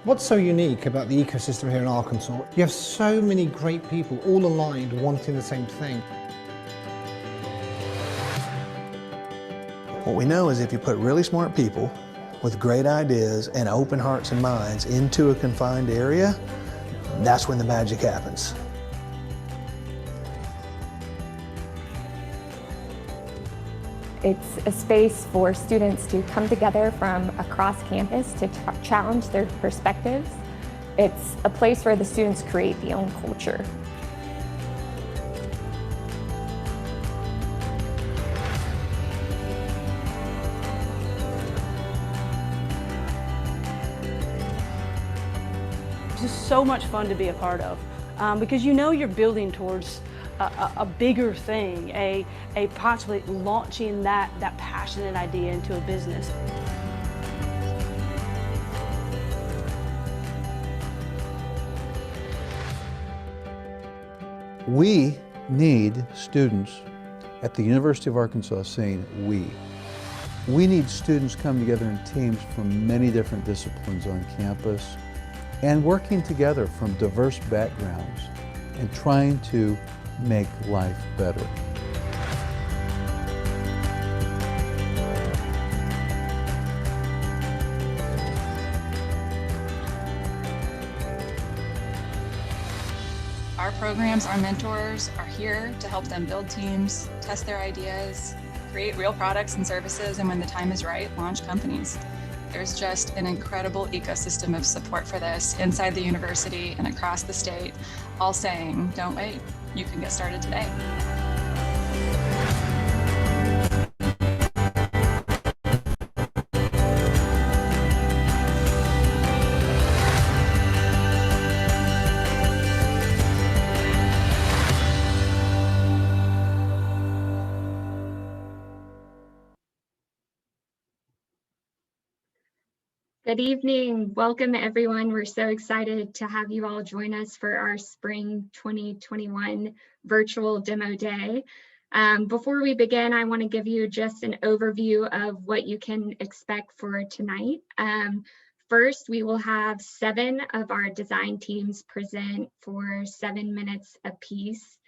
What's so unique about the ecosystem here in Arkansas? You have so many great people all aligned wanting the same thing. What we know is if you put really smart people with great ideas and open hearts and minds into a confined area, that's when the magic happens. It's a space for students to come together from across campus to challenge their perspectives. It's a place where the students create the own culture. It's just so much fun to be a part of because you know you're building towards a bigger thing, a possibly launching that passionate idea into a business. We need students at the University of Arkansas saying we. We need students coming together in teams from many different disciplines on campus and working together from diverse backgrounds and trying to make life better. Our programs, our mentors are here to help them build teams, test their ideas, create real products and services, and when the time is right, launch companies. There's just an incredible ecosystem of support for this inside the university and across the state, all saying, don't wait, you can get started today. Good evening. Welcome, everyone. We're so excited to have you all join us for our Spring 2021 virtual demo day. Before we begin, I want to give you just an overview of what you can expect for tonight. First, we will have 7 of our design teams present for 7 minutes apiece.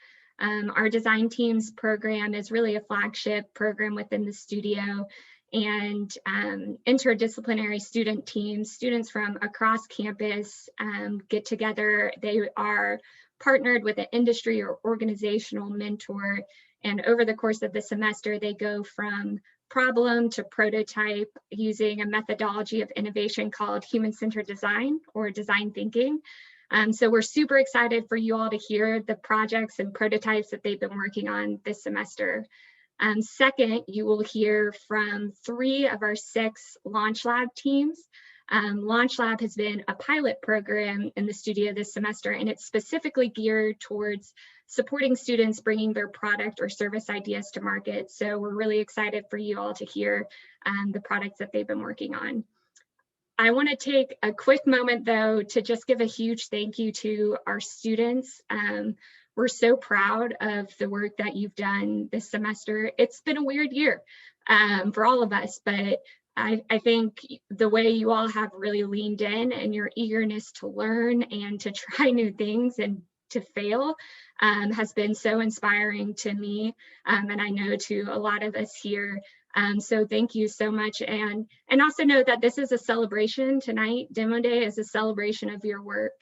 Our design teams program is really a flagship program within the studio, and interdisciplinary student teams, students from across campus get together. They are partnered with an industry or organizational mentor, and over the course of the semester, they go from problem to prototype using a methodology of innovation called human-centered design or design thinking. So we're super excited for you all to hear the projects and prototypes that they've been working on this semester. Second, you will hear from 3 of our 6 Launch Lab teams. Launch Lab has been a pilot program in the studio this semester, and it's specifically geared towards supporting students bringing their product or service ideas to market. So we're really excited for you all to hear the products that they've been working on. I want to take a quick moment, though, to just give a huge thank you to our students. We're so proud of the work that you've done this semester. It's been a weird year for all of us, but I think the way you all have really leaned in and your eagerness to learn and to try new things and to fail has been so inspiring to me, and I know to a lot of us here. So thank you so much, and also know that this is a celebration tonight. Demo Day is a celebration of your work.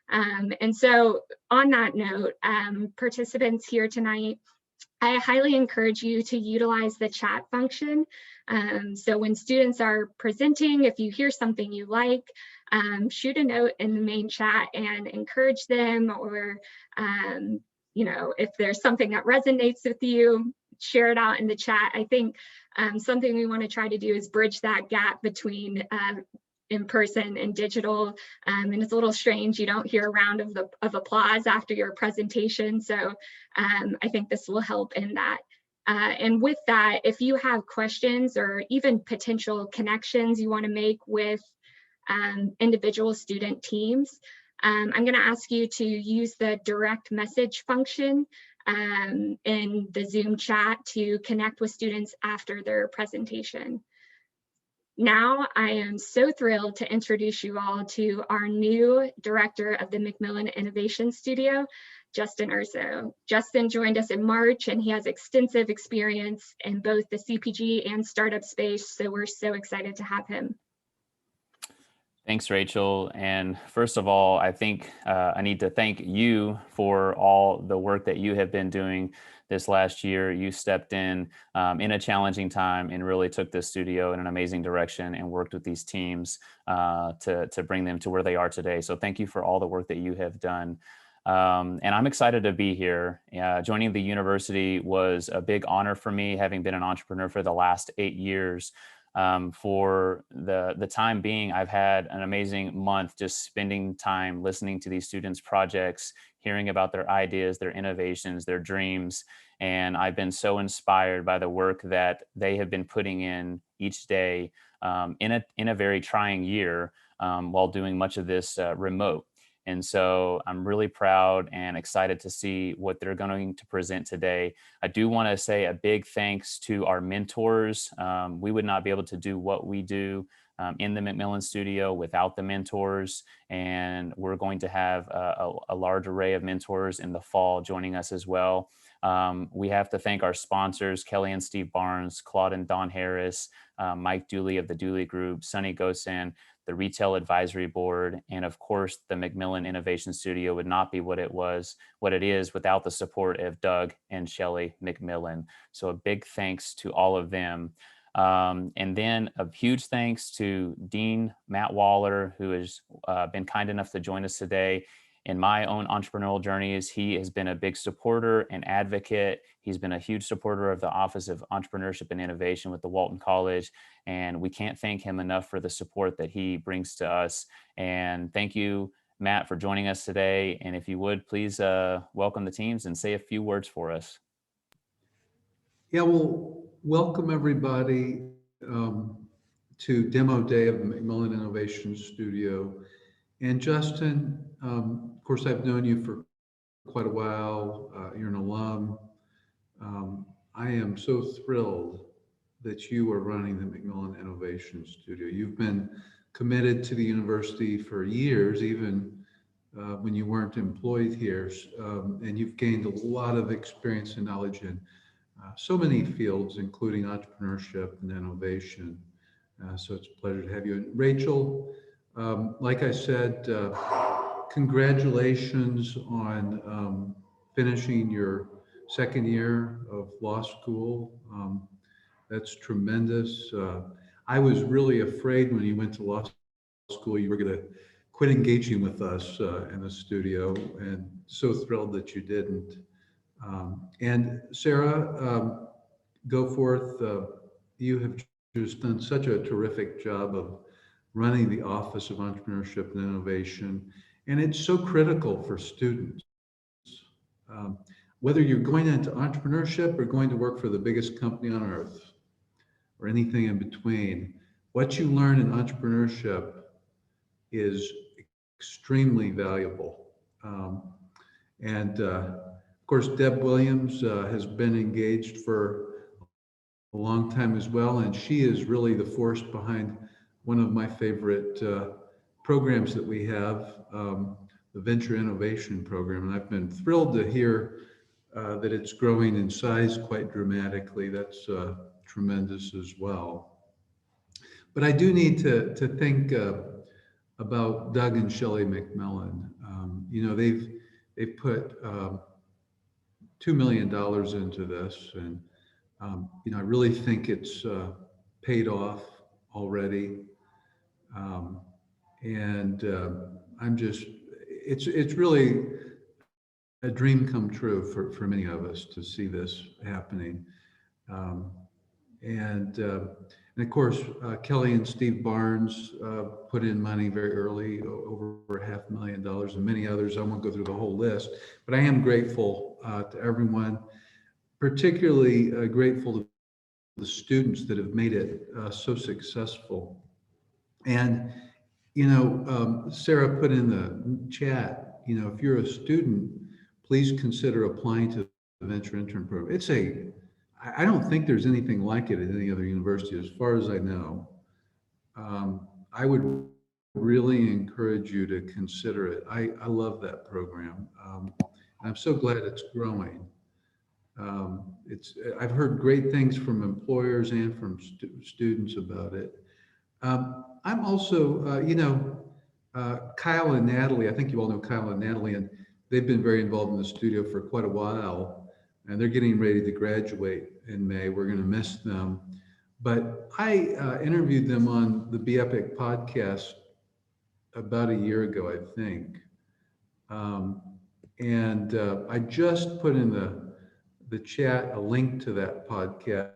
And so on that note, participants here tonight, I highly encourage you to utilize the chat function. So when students are presenting, if you hear something you like, shoot a note in the main chat and encourage them, or you know, if there's something that resonates with you, share it out in the chat. I think something we want to try to do is bridge that gap between in person and digital, and it's a little strange. You don't hear a round of applause after your presentation, so I think this will help in that. And with that, if you have questions or even potential connections you want to make with individual student teams, I'm going to ask you to use the direct message function in the Zoom chat to connect with students after their presentation. Now, I am so thrilled to introduce you all to our new director of the McMillon Innovation Studio, Justin Urso. Justin joined us in March, and he has extensive experience in both the CPG and startup space, so we're so excited to have him. Thanks, Rachel. And first of all, I think I need to thank you for all the work that you have been doing this last year. You stepped in a challenging time and really took this studio in an amazing direction and worked with these teams to bring them to where they are today. So thank you for all the work that you have done. And I'm excited to be here. Joining the university was a big honor for me, having been an entrepreneur for the last 8 years. For the time being, I've had an amazing month just spending time listening to these students' projects, hearing about their ideas, their innovations, their dreams. And I've been so inspired by the work that they have been putting in each day in a very trying year while doing much of this remote. And so I'm really proud and excited to see what they're going to present today. I do want to say a big thanks to our mentors. We would not be able to do what we do in the McMillon studio without the mentors. And we're going to have a large array of mentors in the fall joining us as well. We have to thank our sponsors, Kelly and Steve Barnes, Claude and Don Harris, Mike Dooley of the Dooley Group, Sunny Gosan, the Retail Advisory Board, and of course, the McMillon Innovation Studio would not be what it is without the support of Doug and Shelley McMillon. So a big thanks to all of them. And then a huge thanks to Dean Matt Waller, who has been kind enough to join us today. In my own entrepreneurial journeys, he has been a big supporter and advocate. He's been a huge supporter of the Office of Entrepreneurship and Innovation with the Walton College, and we can't thank him enough for the support that he brings to us. And thank you, Matt, for joining us today. And if you would, please welcome the teams and say a few words for us. Yeah, well, welcome everybody to Demo Day of the McMillon Innovation Studio. And Justin, of course, I've known you for quite a while. You're an alum. I am so thrilled that you are running the McMillon Innovation Studio. You've been committed to the university for years, even when you weren't employed here. And you've gained a lot of experience and knowledge in so many fields, including entrepreneurship and innovation. So it's a pleasure to have you. And Rachel, like I said, congratulations on finishing your second year of law school. That's tremendous. I was really afraid when you went to law school you were going to quit engaging with us in the studio, and so thrilled that you didn't. And Sarah, go forth. You have just done such a terrific job of running the Office of Entrepreneurship and Innovation. And it's so critical for students. Whether you're going into entrepreneurship or going to work for the biggest company on earth or anything in between, what you learn in entrepreneurship is extremely valuable. And of course, Deb Williams has been engaged for a long time as well, and she is really the force behind one of my favorite programs that we have, the Venture Innovation Program. And I've been thrilled to hear that it's growing in size quite dramatically. That's tremendous as well. But I do need to think about Doug and Shelley McMillon. You know, they've put $2 million into this, and you know, I really think it's paid off already. And I'm just, it's really a dream come true for many of us to see this happening. And of course, Kelly and Steve Barnes put in money very early, over $500,000, and many others. I won't go through the whole list, but I am grateful to everyone, particularly grateful to the students that have made it so successful. And, you know, Sarah put in the chat, you know, if you're a student, please consider applying to the Venture Intern Program. I don't think there's anything like it at any other university, as far as I know. I would really encourage you to consider it. I love that program. And I'm so glad it's growing. I've heard great things from employers and from students about it. I'm also, Kyle and Natalie, I think you all know Kyle and Natalie, and they've been very involved in the studio for quite a while, and they're getting ready to graduate in May. We're going to miss them. But I interviewed them on the Be Epic podcast about a year ago, I think. And I just put in the chat a link to that podcast.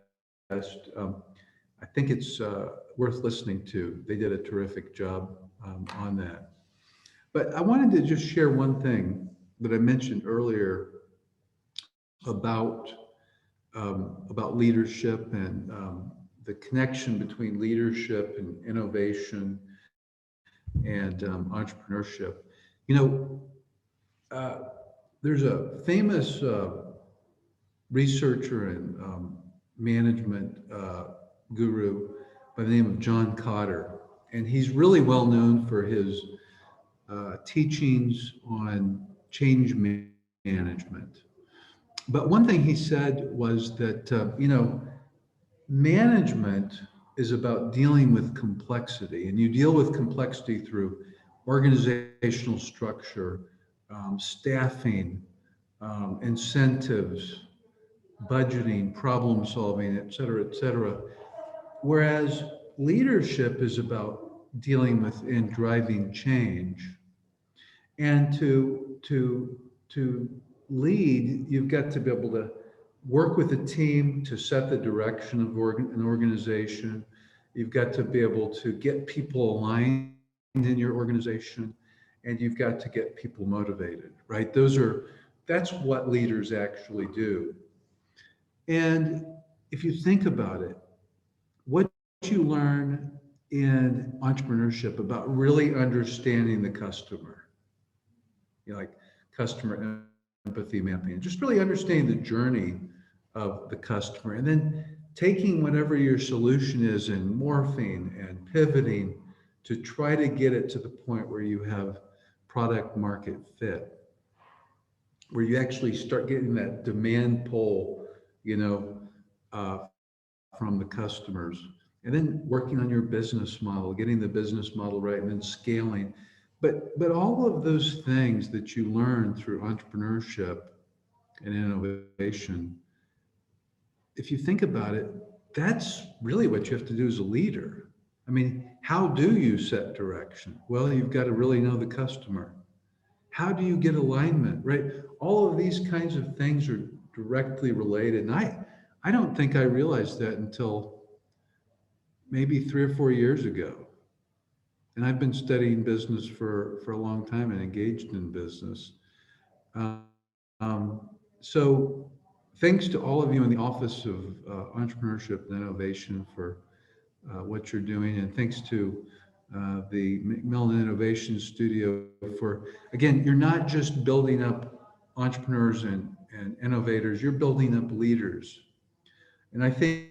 I think it's worth listening to. They did a terrific job on that. But I wanted to just share one thing that I mentioned earlier about leadership and the connection between leadership and innovation and entrepreneurship. You know, there's a famous researcher and management guru by the name of John Kotter, and he's really well known for his teachings on change management. But one thing he said was that management is about dealing with complexity, and you deal with complexity through organizational structure, staffing, incentives, budgeting, problem solving, et cetera, et cetera. Whereas leadership is about dealing with and driving change. And to lead, you've got to be able to work with a team to set the direction of an organization. You've got to be able to get people aligned in your organization, and you've got to get people motivated, right? That's what leaders actually do. And if you think about it, what you learn in entrepreneurship about really understanding the customer, like customer empathy mapping, just really understanding the journey of the customer, and then taking whatever your solution is and morphing and pivoting to try to get it to the point where you have product market fit, where you actually start getting that demand pull, from the customers, and then working on your business model, getting the business model right, and then scaling. But all of those things that you learn through entrepreneurship and innovation, if you think about it, that's really what you have to do as a leader. I mean, how do you set direction? Well, you've got to really know the customer. How do you get alignment, right? All of these kinds of things are directly related. And I don't think I realized that until maybe 3 or 4 years ago. And I've been studying business for a long time and engaged in business. So thanks to all of you in the Office of Entrepreneurship and Innovation for what you're doing. And thanks to the McMillon Innovation Studio for, again, you're not just building up entrepreneurs and innovators, you're building up leaders. And I think,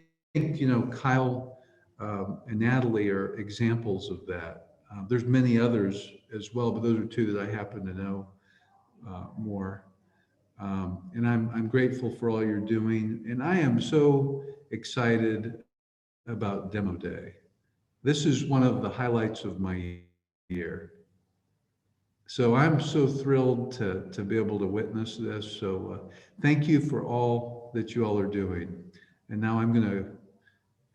Kyle and Natalie are examples of that. There's many others as well, but those are two that I happen to know more. And I'm grateful for all you're doing. And I am so excited about Demo Day. This is one of the highlights of my year. So I'm so thrilled to be able to witness this. So thank you for all that you all are doing. And now I'm going to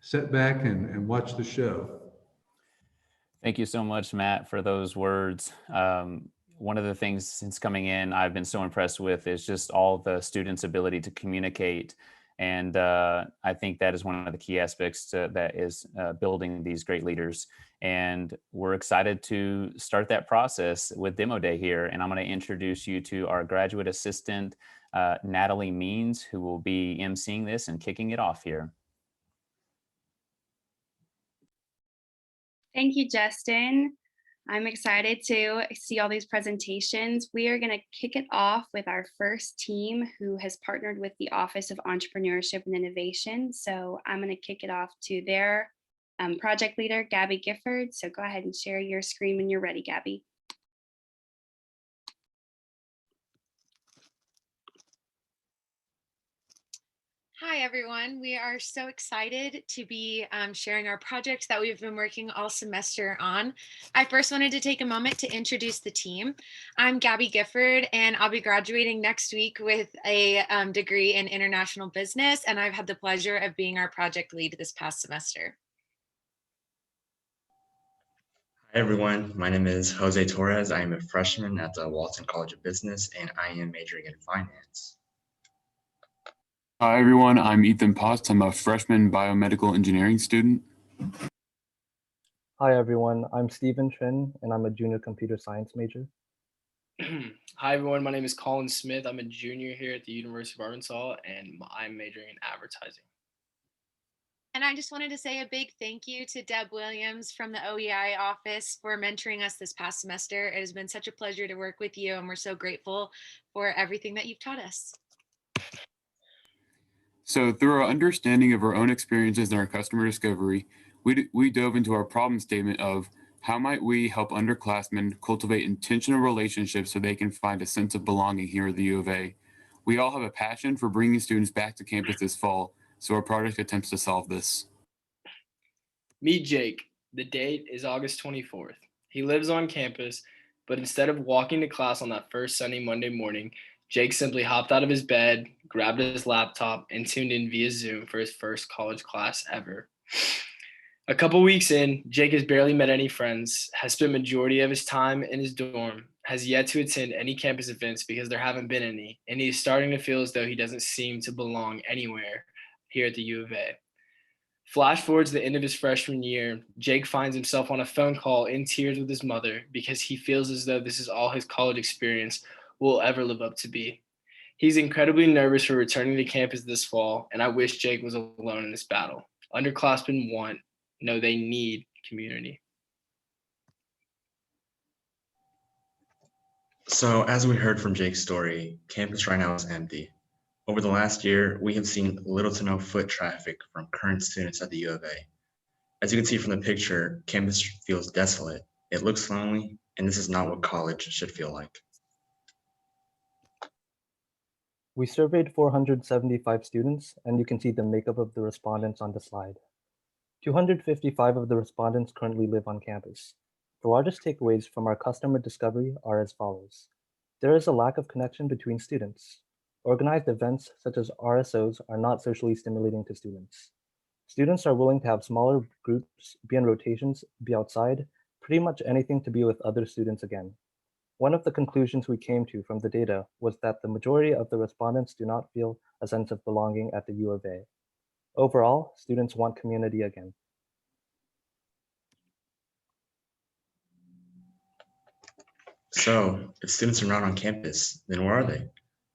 sit back and watch the show. Thank you so much, Matt, for those words. One of the things since coming in, I've been so impressed with is just all the students' ability to communicate. And I think that is one of the key aspects that is building these great leaders. And we're excited to start that process with Demo Day here. And I'm going to introduce you to our graduate assistant, Natalie Means, who will be emceeing this and kicking it off here. Thank you, Justin. I'm excited to see all these presentations. We are going to kick it off with our first team who has partnered with the Office of Entrepreneurship and Innovation. So I'm going to kick it off to their project leader, Gabby Gifford. So go ahead and share your screen when you're ready, Gabby. Hi, everyone. We are so excited to be sharing our project that we've been working all semester on. I first wanted to take a moment to introduce the team. I'm Gabby Gifford, and I'll be graduating next week with a degree in international business, and I've had the pleasure of being our project lead this past semester. Hi, everyone. My name is Jose Torres. I am a freshman at the Walton College of Business, and I am majoring in finance. Hi, everyone. I'm Ethan Potts. I'm a freshman biomedical engineering student. Hi, everyone. I'm Stephen Trin, and I'm a junior computer science major. Hi, everyone. My name is Colin Smith. I'm a junior here at the University of Arkansas, and I'm majoring in advertising. And I just wanted to say a big thank you to Deb Williams from the OEI office for mentoring us this past semester. It has been such a pleasure to work with you, and we're so grateful for everything that you've taught us. So through our understanding of our own experiences and our customer discovery, we dove into our problem statement of how might we help underclassmen cultivate intentional relationships so they can find a sense of belonging here at the U of A. We all have a passion for bringing students back to campus this fall, so our project attempts to solve this. Meet Jake. The date is August 24th. He lives on campus, but instead of walking to class on that first sunny Monday morning, Jake simply hopped out of his bed, grabbed his laptop, and tuned in via Zoom for his first college class ever. A couple weeks in, Jake has barely met any friends, has spent majority of his time in his dorm, has yet to attend any campus events because there haven't been any, and he is starting to feel as though he doesn't seem to belong anywhere here at the U of A. Flash forward to the end of his freshman year, Jake finds himself on a phone call in tears with his mother because he feels as though this is all his college experience will ever live up to be. He's incredibly nervous for returning to campus this fall, and I wish Jake was alone in this battle. Underclassmen they need community. So as we heard from Jake's story, campus right now is empty. Over the last year, we have seen little to no foot traffic from current students at the U of A. As you can see from the picture, campus feels desolate. It looks lonely, and this is not what college should feel like. We surveyed 475 students, and you can see the makeup of the respondents on the slide. 255 of the respondents currently live on campus. The largest takeaways from our customer discovery are as follows. There is a lack of connection between students. Organized events such as RSOs are not socially stimulating to students. Students are willing to have smaller groups, be in rotations, be outside, pretty much anything to be with other students again. One of the conclusions we came to from the data was that the majority of the respondents do not feel a sense of belonging at the U of A. Overall, students want community again. So, if students are not on campus, then where are they?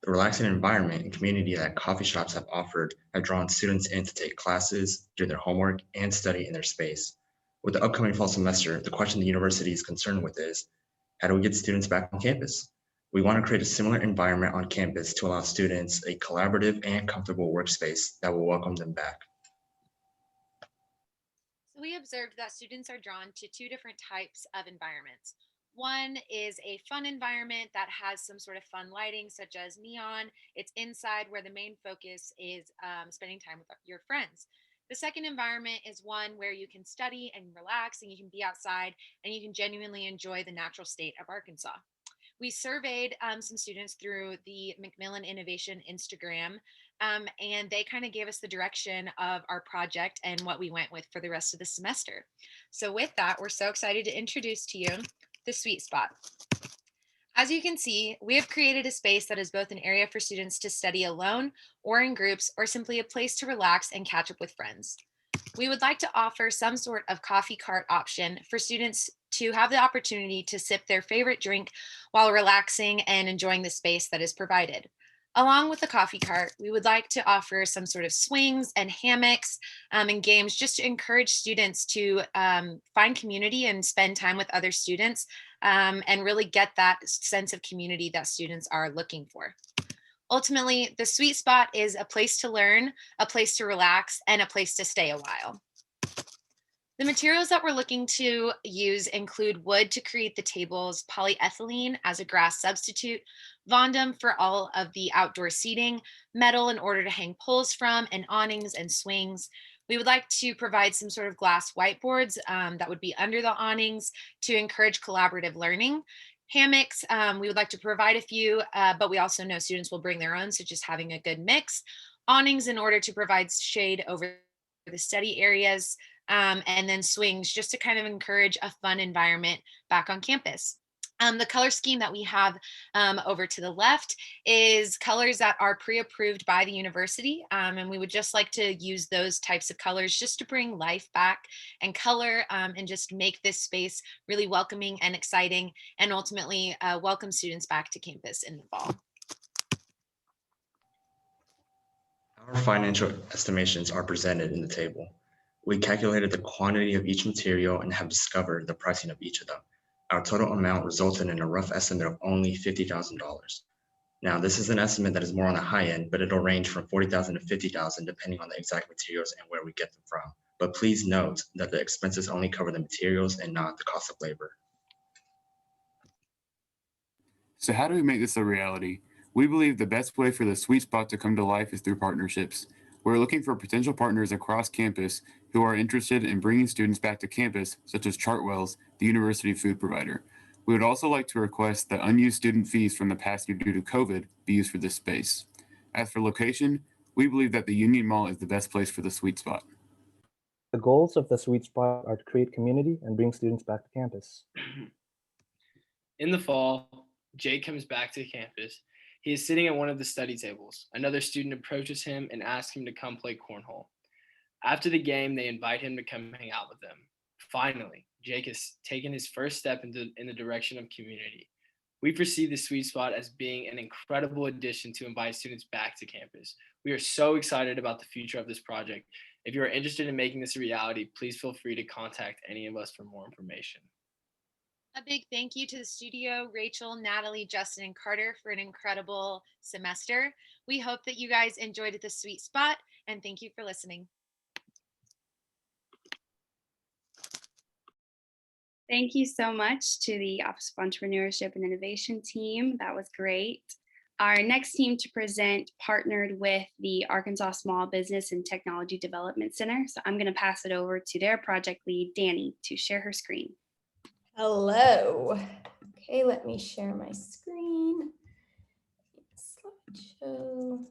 The relaxing environment and community that coffee shops have offered have drawn students in to take classes, do their homework, and study in their space. With the upcoming fall semester, the question the university is concerned with is, how do we get students back on campus? We want to create a similar environment on campus to allow students a collaborative and comfortable workspace that will welcome them back. So we observed that students are drawn to two different types of environments. One is a fun environment that has some sort of fun lighting, such as neon. It's inside where the main focus is spending time with your friends. The second environment is one where you can study and relax and you can be outside and you can genuinely enjoy the natural state of Arkansas. We surveyed some students through the McMillon Innovation Instagram, and they kind of gave us the direction of our project and what we went with for the rest of the semester. So with that, we're so excited to introduce to you the Sweet Spot. As you can see, we have created a space that is both an area for students to study alone or in groups, or simply a place to relax and catch up with friends. We would like to offer some sort of coffee cart option for students to have the opportunity to sip their favorite drink while relaxing and enjoying the space that is provided. Along with the coffee cart, we would like to offer some sort of swings and hammocks and games just to encourage students to find community and spend time with other students and really get that sense of community that students are looking for. Ultimately, the Sweet Spot is a place to learn, a place to relax, and a place to stay a while. The materials that we're looking to use include wood to create the tables, polyethylene as a grass substitute, Vondum for all of the outdoor seating, metal in order to hang poles from, and awnings and swings. We would like to provide some sort of glass whiteboards that would be under the awnings to encourage collaborative learning. Hammocks, we would like to provide a few, but we also know students will bring their own, so just having a good mix. Awnings in order to provide shade over the study areas, and then swings just to kind of encourage a fun environment back on campus. The color scheme that we have over to the left is colors that are pre-approved by the university, and we would just like to use those types of colors just to bring life back and color, and just make this space really welcoming and exciting, and ultimately welcome students back to campus in the fall. Our financial estimations are presented in the table. We calculated the quantity of each material and have discovered the pricing of each of them. Our total amount resulted in a rough estimate of only $50,000. Now, this is an estimate that is more on the high end, but it'll range from $40,000 to $50,000 depending on the exact materials and where we get them from. But please note that the expenses only cover the materials and not the cost of labor. So how do we make this a reality? We believe the best way for the sweet spot to come to life is through partnerships. We're looking for potential partners across campus who are interested in bringing students back to campus, such as Chartwell's, the university food provider. We would also like to request that unused student fees from the past year due to COVID be used for this space. As for location, we believe that the Union Mall is the best place for the sweet spot. The goals of the sweet spot are to create community and bring students back to campus. In the fall, Jake comes back to campus. He is sitting at one of the study tables. Another student approaches him and asks him to come play cornhole. After the game, they invite him to come hang out with them. Finally, Jake has taken his first step in the direction of community. We perceive the sweet spot as being an incredible addition to invite students back to campus. We are so excited about the future of this project. If you are interested in making this a reality, please feel free to contact any of us for more information. A big thank you to the studio, Rachel, Natalie, Justin, and Carter for an incredible semester. We hope that you guys enjoyed the sweet spot, and thank you for listening. Thank you so much to the Office of Entrepreneurship and Innovation team. That was great. Our next team to present partnered with the Arkansas Small Business and Technology Development Center. So I'm going to pass it over to their project lead, Danny, to share her screen. Hello. Okay, let me share my screen. Slideshow.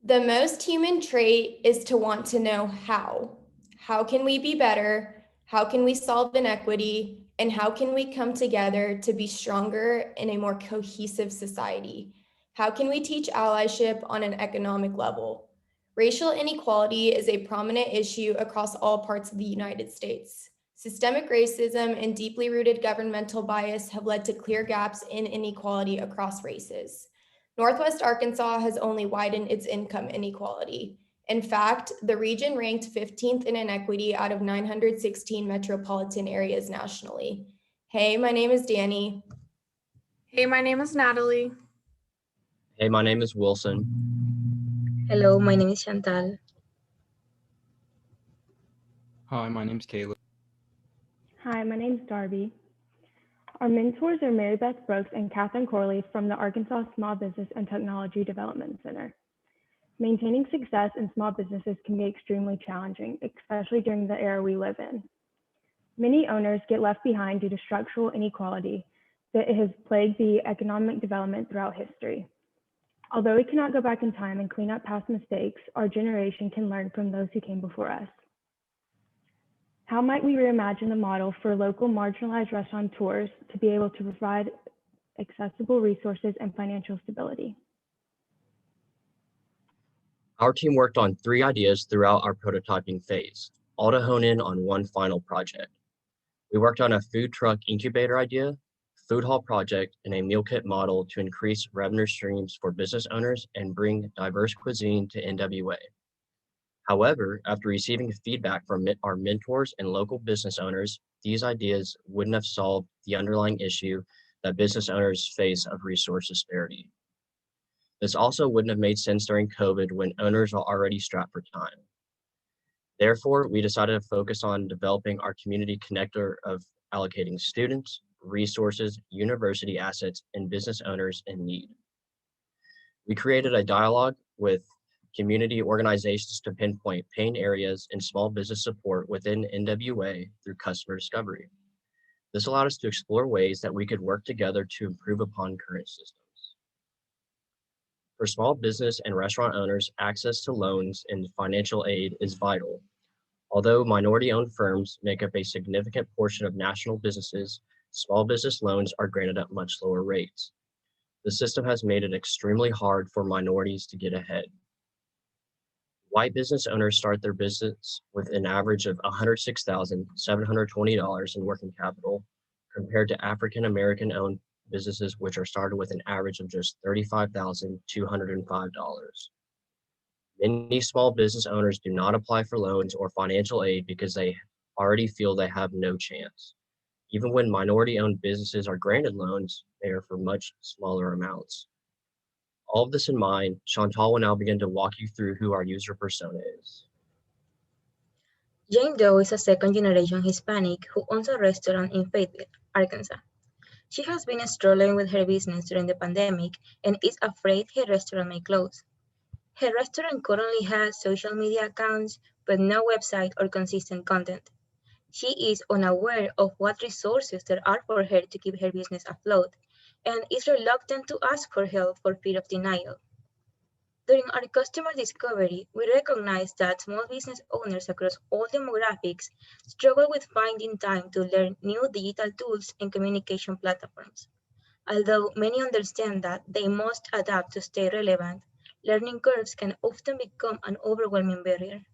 The most human trait is to want to know how. How can we be better? How can we solve inequity? And how can we come together to be stronger in a more cohesive society? How can we teach allyship on an economic level? Racial inequality is a prominent issue across all parts of the United States. Systemic racism and deeply rooted governmental bias have led to clear gaps in inequality across races. Northwest Arkansas has only widened its income inequality. In fact, the region ranked 15th in inequity out of 916 metropolitan areas nationally. Hey, my name is Danny. Hey, my name is Natalie. Hey, my name is Wilson. Hello, my name is Chantal. Hi, my name's Caleb. Hi, my name's Darby. Our mentors are Mary Beth Brooks and Catherine Corley from the Arkansas Small Business and Technology Development Center. Maintaining success in small businesses can be extremely challenging, especially during the era we live in. Many owners get left behind due to structural inequality that has plagued the economic development throughout history. Although we cannot go back in time and clean up past mistakes, our generation can learn from those who came before us. How might we reimagine the model for local marginalized restaurateurs to be able to provide accessible resources and financial stability? Our team worked on 3 ideas throughout our prototyping phase, all to hone in on one final project. We worked on a food truck incubator idea, food hall project, and a meal kit model to increase revenue streams for business owners and bring diverse cuisine to NWA. However, after receiving feedback from our mentors and local business owners, these ideas wouldn't have solved the underlying issue that business owners face of resource disparity. This also wouldn't have made sense during COVID when owners are already strapped for time. Therefore, we decided to focus on developing our community connector of allocating students, resources, university assets, and business owners in need. We created a dialogue with community organizations to pinpoint pain areas and small business support within NWA through customer discovery. This allowed us to explore ways that we could work together to improve upon current systems. For small business and restaurant owners, access to loans and financial aid is vital. Although minority-owned firms make up a significant portion of national businesses, small business loans are granted at much lower rates. The system has made it extremely hard for minorities to get ahead. White business owners start their business with an average of $106,720 in working capital, compared to African American owned businesses, which are started with an average of just $35,205. Many small business owners do not apply for loans or financial aid because they already feel they have no chance. Even when minority-owned businesses are granted loans, they are for much smaller amounts. All of this in mind, Chantal will now begin to walk you through who our user persona is. Jane Doe is a second-generation Hispanic who owns a restaurant in Fayetteville, Arkansas. She has been struggling with her business during the pandemic and is afraid her restaurant may close. Her restaurant currently has social media accounts, but no website or consistent content. She is unaware of what resources there are for her to keep her business afloat and is reluctant to ask for help for fear of denial. During our customer discovery, we recognized that small business owners across all demographics struggle with finding time to learn new digital tools and communication platforms. Although many understand that they must adapt to stay relevant, learning curves can often become an overwhelming barrier.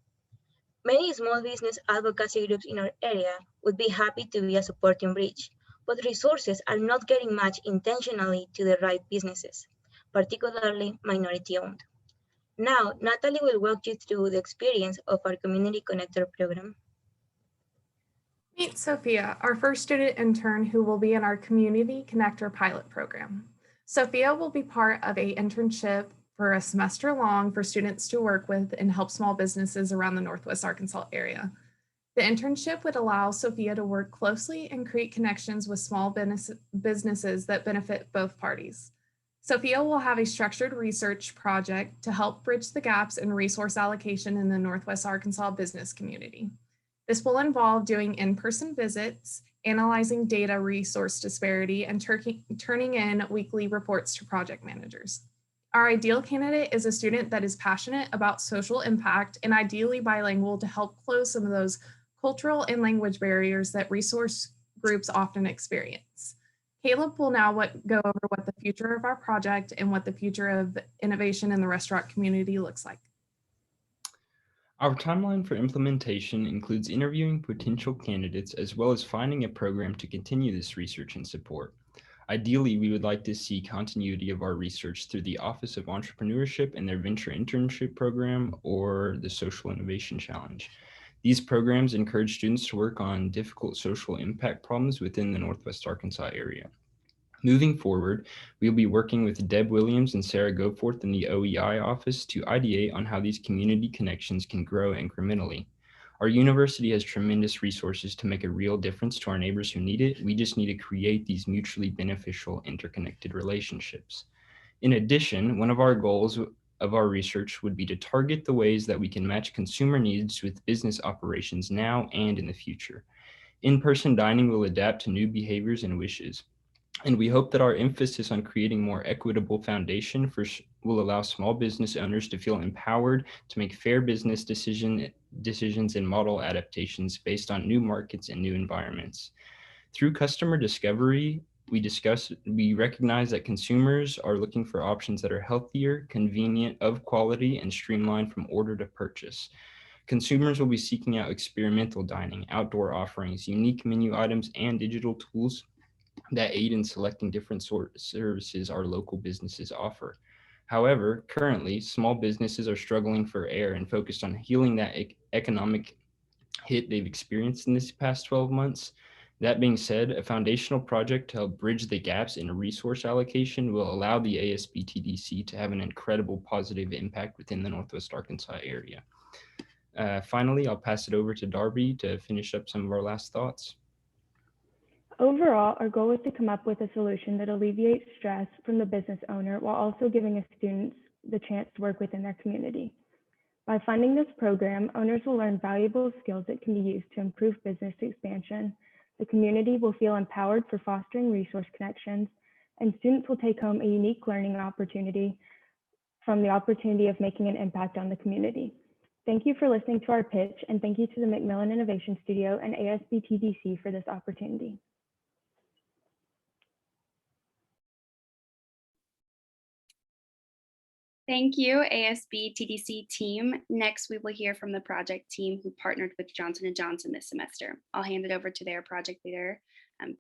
Many small business advocacy groups in our area would be happy to be a supporting bridge, but resources are not getting matched intentionally to the right businesses, particularly minority-owned. Now, Natalie will walk you through the experience of our Community Connector program. Meet Sophia, our first student intern who will be in our Community Connector pilot program. Sophia will be part of an internship for a semester long for students to work with and help small businesses around the Northwest Arkansas area. The internship would allow Sophia to work closely and create connections with small businesses that benefit both parties. Sophia will have a structured research project to help bridge the gaps in resource allocation in the Northwest Arkansas business community. This will involve doing in-person visits, analyzing data resource disparity, and turning in weekly reports to project managers. Our ideal candidate is a student that is passionate about social impact and ideally bilingual to help close some of those cultural and language barriers that resource groups often experience. Caleb will now go over what the future of our project and what the future of innovation in the restaurant community looks like. Our timeline for implementation includes interviewing potential candidates as well as finding a program to continue this research and support. Ideally, we would like to see continuity of our research through the Office of Entrepreneurship and their Venture Internship Program or the Social Innovation Challenge. These programs encourage students to work on difficult social impact problems within the Northwest Arkansas area. Moving forward, we will be working with Deb Williams and Sarah Goforth in the OEI office to ideate on how these community connections can grow incrementally. Our university has tremendous resources to make a real difference to our neighbors who need it. We just need to create these mutually beneficial, interconnected relationships. In addition, one of our goals of our research would be to target the ways that we can match consumer needs with business operations now and in the future. In-person dining will adapt to new behaviors and wishes. And we hope that our emphasis on creating more equitable foundation will allow small business owners to feel empowered to make fair business decisions and model adaptations based on new markets and new environments. Through customer discovery, we recognize that consumers are looking for options that are healthier, convenient, of quality, and streamlined from order to purchase. Consumers will be seeking out experimental dining, outdoor offerings, unique menu items, and digital tools that aid in selecting different services our local businesses offer. However, currently, small businesses are struggling for air and focused on healing that economic hit they've experienced in this past 12 months. That being said, a foundational project to help bridge the gaps in resource allocation will allow the ASBTDC to have an incredible positive impact within the Northwest Arkansas area. Finally, I'll pass it over to Darby to finish up some of our last thoughts. Overall, our goal is to come up with a solution that alleviates stress from the business owner while also giving the students the chance to work within their community. By funding this program, owners will learn valuable skills that can be used to improve business expansion. The community will feel empowered for fostering resource connections, and students will take home a unique learning opportunity from the opportunity of making an impact on the community. Thank you for listening to our pitch, and thank you to the McMillon Innovation Studio and ASBTDC for this opportunity. Thank you, ASB TDC team. Next, we will hear from the project team who partnered with Johnson & Johnson this semester. I'll hand it over to their project leader,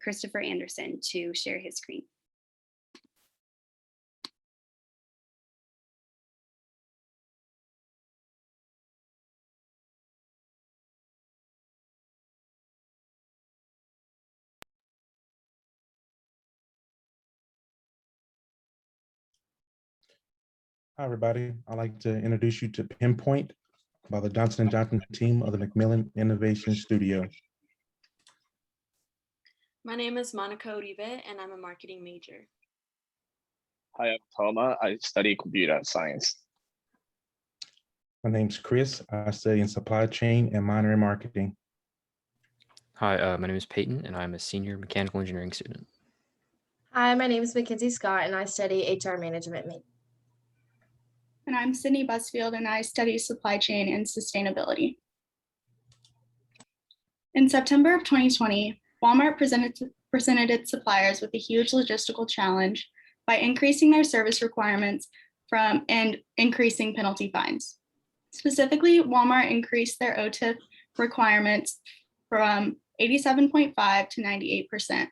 Christopher Anderson, to share his screen. Hi, everybody. I'd like to introduce you to Pinpoint by the Johnson & Johnson team of the McMillon Innovation Studio. My name is Monica Uribe, and I'm a marketing major. Hi, I'm Toma. I study computer science. My name's Chris. I study in supply chain and minor in marketing. Hi, my name is Peyton, and I'm a senior mechanical engineering student. Hi, my name is Mackenzie Scott, and I study HR management. And I'm Sydney Busfield, and I study supply chain and sustainability. In September of 2020, Walmart presented its suppliers with a huge logistical challenge by increasing their service requirements and increasing penalty fines. Specifically, Walmart increased their OTIF requirements from 87.5% to 98%.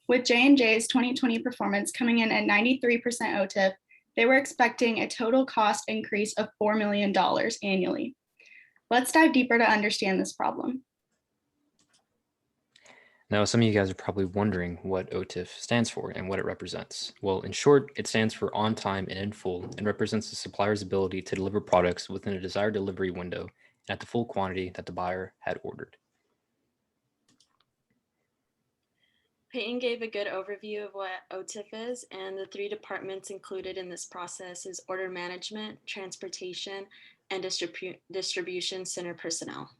With J&J's 2020 performance coming in at 93% OTIF, they were expecting a total cost increase of $4 million annually. Let's dive deeper to understand this problem. Now, some of you guys are probably wondering what OTIF stands for and what it represents. Well, in short, it stands for on time and in full and represents the supplier's ability to deliver products within a desired delivery window and at the full quantity that the buyer had ordered. Peyton gave a good overview of what OTIF is, and the 3 departments included in this process is order management, transportation, and distribution center personnel.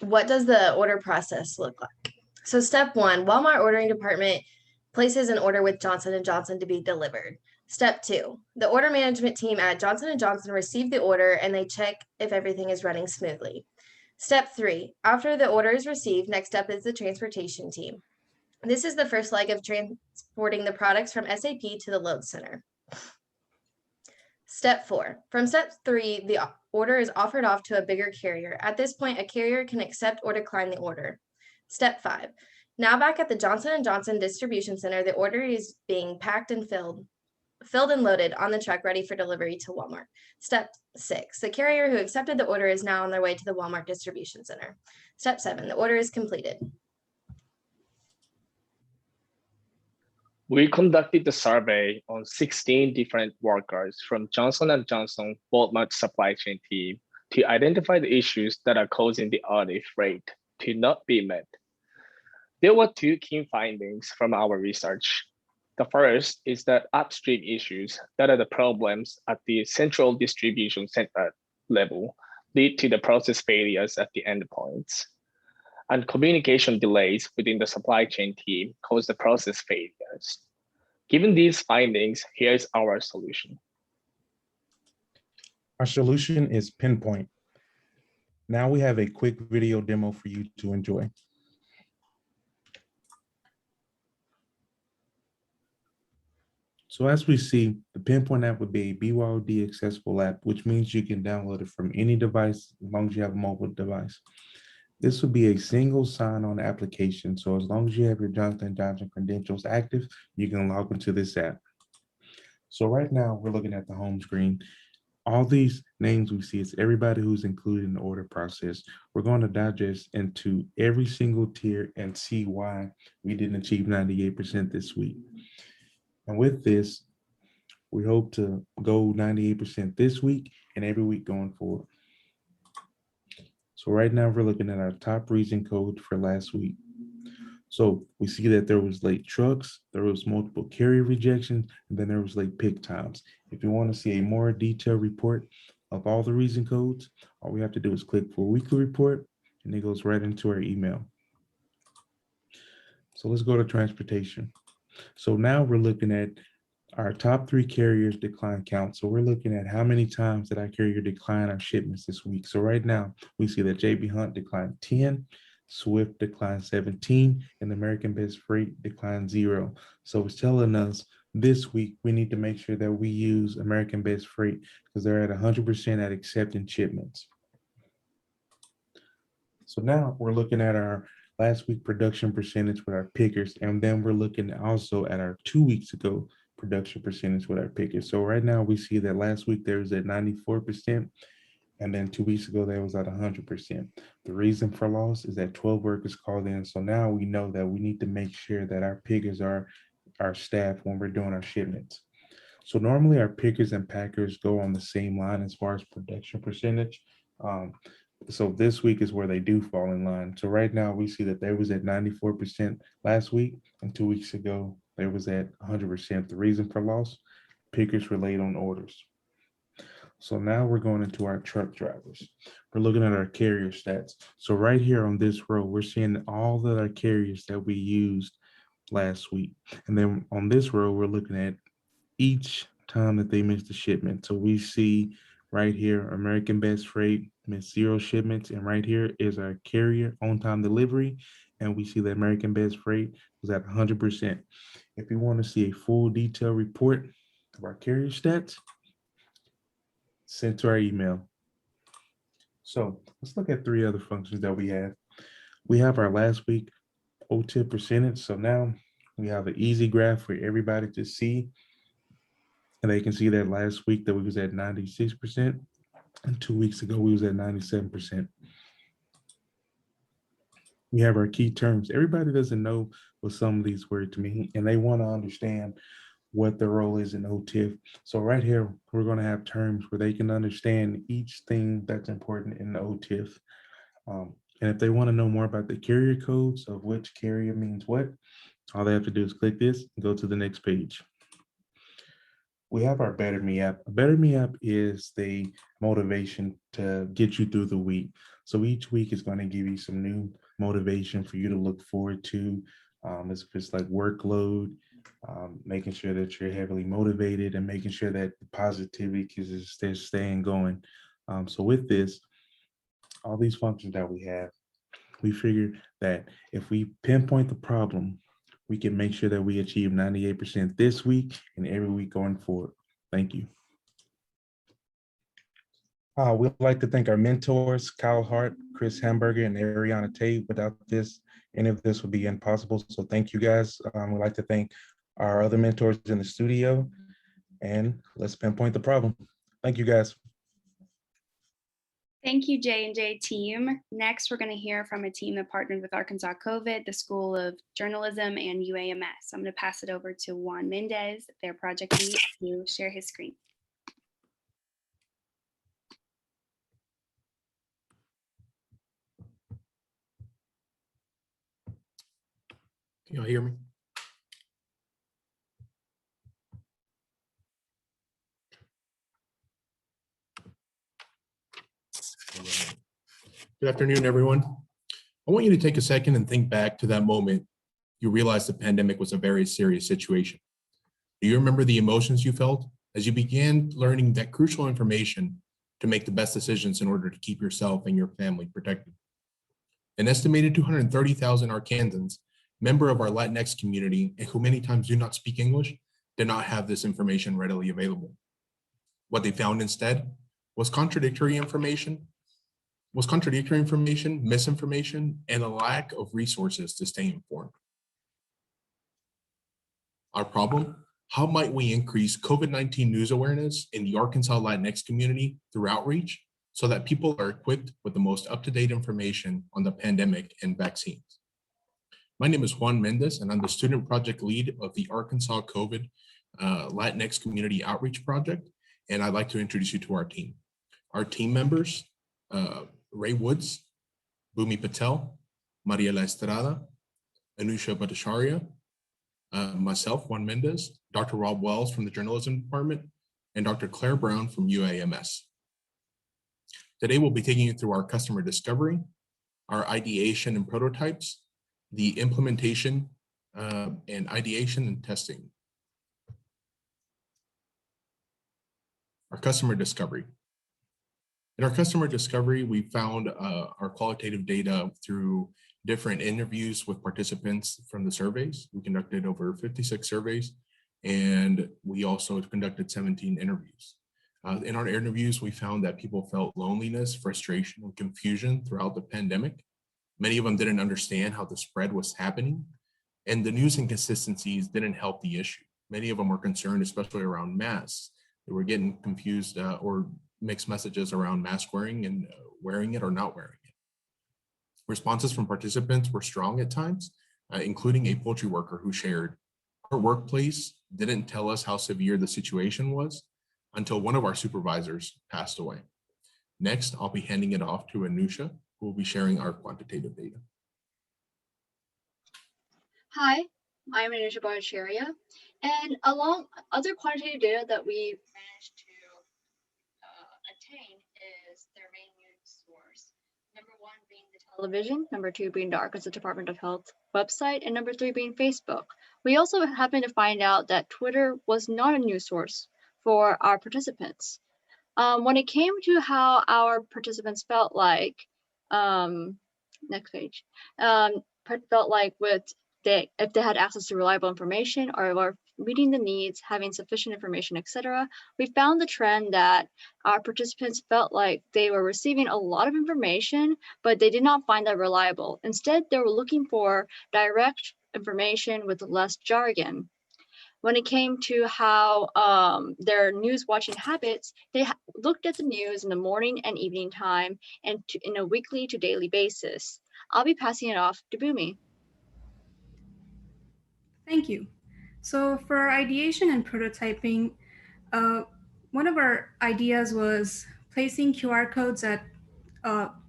What does the order process look like? So step 1, Walmart ordering department places an order with Johnson & Johnson to be delivered. Step 2, the order management team at Johnson & Johnson received the order and they check if everything is running smoothly. Step 3, after the order is received, next up is the transportation team. This is the first leg of transporting the products from SAP to the load center. Step 4, from step 3, the order is offered off to a bigger carrier. At this point, a carrier can accept or decline the order. Step 5, now back at the Johnson & Johnson distribution center, the order is being packed and filled and loaded on the truck ready for delivery to Walmart. Step 6, the carrier who accepted the order is now on their way to the Walmart distribution center. Step 7, the order is completed. We conducted the survey on 16 different workers from Johnson & Johnson Walmart supply chain team to identify the issues that are causing the OTIF rate to not be met. There were 2 key findings from our research. The first is that upstream issues that are the problems at the central distribution center level lead to the process failures at the endpoints. And communication delays within the supply chain team cause the process failures. Given these findings, here's our solution. Our solution is Pinpoint. Now we have a quick video demo for you to enjoy. So as we see, the Pinpoint app would be a BYOD accessible app, which means you can download it from any device as long as you have a mobile device. This would be a single sign-on application. So as long as you have your Johnson & Johnson credentials active, you can log into this app. So right now we're looking at the home screen. All these names we see, it's everybody who's included in the order process. We're going to digest into every single tier and see why we didn't achieve 98% this week. And with this, we hope to go 98% this week and every week going forward. So right now we're looking at our top reason code for last week. So we see that there was late trucks, there was multiple carrier rejections, and then there was late pick times. If you want to see a more detailed report of all the reason codes, all we have to do is click for weekly report, and it goes right into our email. So let's go to transportation. So now we're looking at our top 3 carriers decline count. So we're looking at how many times did our carrier decline our shipments this week. So right now we see that JB Hunt declined 10, Swift declined 17, and American Best Freight declined 0. So it's telling us this week we need to make sure that we use American Best Freight because they're at 100% at accepting shipments. So now we're looking at our last week production percentage with our pickers, and then we're looking also at our 2 weeks ago production percentage with our pickers. So right now we see that last week there was at 94%, and then 2 weeks ago there was at 100%. The reason for loss is that 12 workers called in. So now we know that we need to make sure that our pickers are our staff when we're doing our shipments. So normally our pickers and packers go on the same line as far as production percentage. So this week is where they do fall in line. So right now we see that there was at 94% last week, and 2 weeks ago there was at 100%. The reason for loss, pickers were late on orders. So now we're going into our truck drivers. We're looking at our carrier stats. So right here on this row, we're seeing all of our carriers that we used last week. And then on this row, we're looking at each time that they missed a shipment. So we see right here, American Best Freight missed 0 shipments. And right here is our carrier on-time delivery. And we see that American Best Freight was at 100%. If you want to see a full detailed report of our carrier stats, sent to our email. So let's look at 3 other functions that we have. We have our last week OTIF percentage. So now we have an easy graph for everybody to see. And they can see that last week that we was at 96%. And 2 weeks ago, we was at 97%. We have our key terms. Everybody doesn't know what some of these words mean, and they want to understand what the role is in OTIF. So right here, we're going to have terms where they can understand each thing that's important in the OTIF. And if they want to know more about the carrier codes of which carrier means what, all they have to do is click this and go to the next page. We have our Better Me app. Better Me app is the motivation to get you through the week. So each week is going to give you some new motivation for you to look forward to. It's like workload, making sure that you're heavily motivated and making sure that the positivity is staying going. So with this, all these functions that we have, we figure that if we pinpoint the problem, we can make sure that we achieve 98% this week and every week going forward. Thank you. We'd like to thank our mentors, Kyle Hart, Chris Hamburger, and Ariana Tate. Without this, any of this would be impossible. So thank you guys. We'd like to thank our other mentors in the studio, and let's pinpoint the problem. Thank you guys. Thank you, J&J team. Next, we're going to hear from a team that partnered with Arkansas COVID, the School of Journalism, and UAMS. I'm going to pass it over to Juan Mendez, their project lead, to share his screen. Can y'all hear me? Good afternoon, everyone. I want you to take a second and think back to that moment you realized the pandemic was a very serious situation. Do you remember the emotions you felt as you began learning that crucial information to make the best decisions in order to keep yourself and your family protected? An estimated 230,000 Arkansans, member of our Latinx community, and who many times do not speak English, did not have this information readily available. What they found instead was contradictory information, misinformation, and a lack of resources to stay informed. Our problem How might we increase COVID-19 news awareness in the Arkansas Latinx community through outreach so that people are equipped with the most up-to-date information on the pandemic and vaccines? My name is Juan Mendez, and I'm the student project lead of the Arkansas COVID Latinx Community Outreach Project, and I'd like to introduce you to our team. Our team members, Ray Woods, Bhumi Patel, Mariela Estrada, Anusha Bhattacharya, myself, Juan Mendez, Dr. Rob Wells from the Journalism Department, and Dr. Claire Brown from UAMS. Today, we'll be taking you through our customer discovery, our ideation and prototypes, the implementation and ideation and testing. Our customer discovery. In our customer discovery, we found our qualitative data through different interviews with participants from the surveys. We conducted over 56 surveys, and we also conducted 17 interviews. In our interviews, we found that people felt loneliness, frustration, and confusion throughout the pandemic. Many of them didn't understand how the spread was happening, and the news inconsistencies didn't help the issue. Many of them were concerned, especially around masks. They were getting confused or mixed messages around mask wearing and wearing it or not wearing it. Responses from participants were strong at times, including a poultry worker who shared, "Our workplace didn't tell us how severe the situation was until one of our supervisors passed away." Next, I'll be handing it off to Anusha, who will be sharing our quantitative data. Hi, I'm Anusha Bhattacharya, and along other quantitative data that we managed to obtain is their main news source. Number one being the television, number two being the Arkansas Department of Health website, and number three being Facebook. We also happened to find out that Twitter was not a news source for our participants. When it came to how our participants felt like, next page, felt like if they had access to reliable information or were meeting the needs, having sufficient information, etc., we found the trend that our participants felt like they were receiving a lot of information, but they did not find that reliable. Instead, they were looking for direct information with less jargon. When it came to how their news watching habits, they looked at the news in the morning and evening time and in a weekly to daily basis. I'll be passing it off to Bhumi. Thank you. So for our ideation and prototyping, one of our ideas was placing QR codes that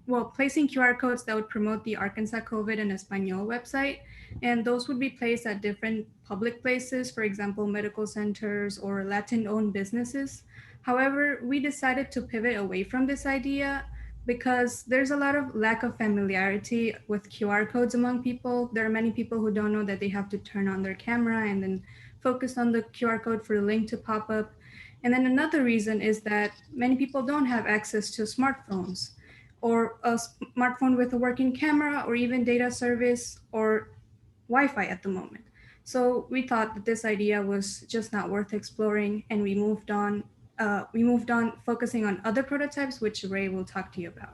would promote the Arkansas COVID in Espanol website. And those would be placed at different public places, for example, medical centers or Latin-owned businesses. However, we decided to pivot away from this idea because there's a lot of lack of familiarity with QR codes among people. There are many people who don't know that they have to turn on their camera and then focus on the QR code for the link to pop up. And then another reason is that many people don't have access to smartphones or a smartphone with a working camera or even data service or Wi-Fi at the moment. So we thought that this idea was just not worth exploring, and we moved on focusing on other prototypes, which Ray will talk to you about.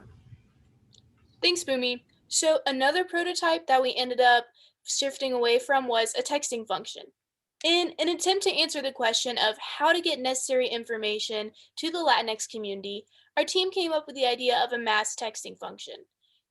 Thanks, Bhumi. So another prototype that we ended up shifting away from was a texting function. In an attempt to answer the question of how to get necessary information to the Latinx community, our team came up with the idea of a mass texting function.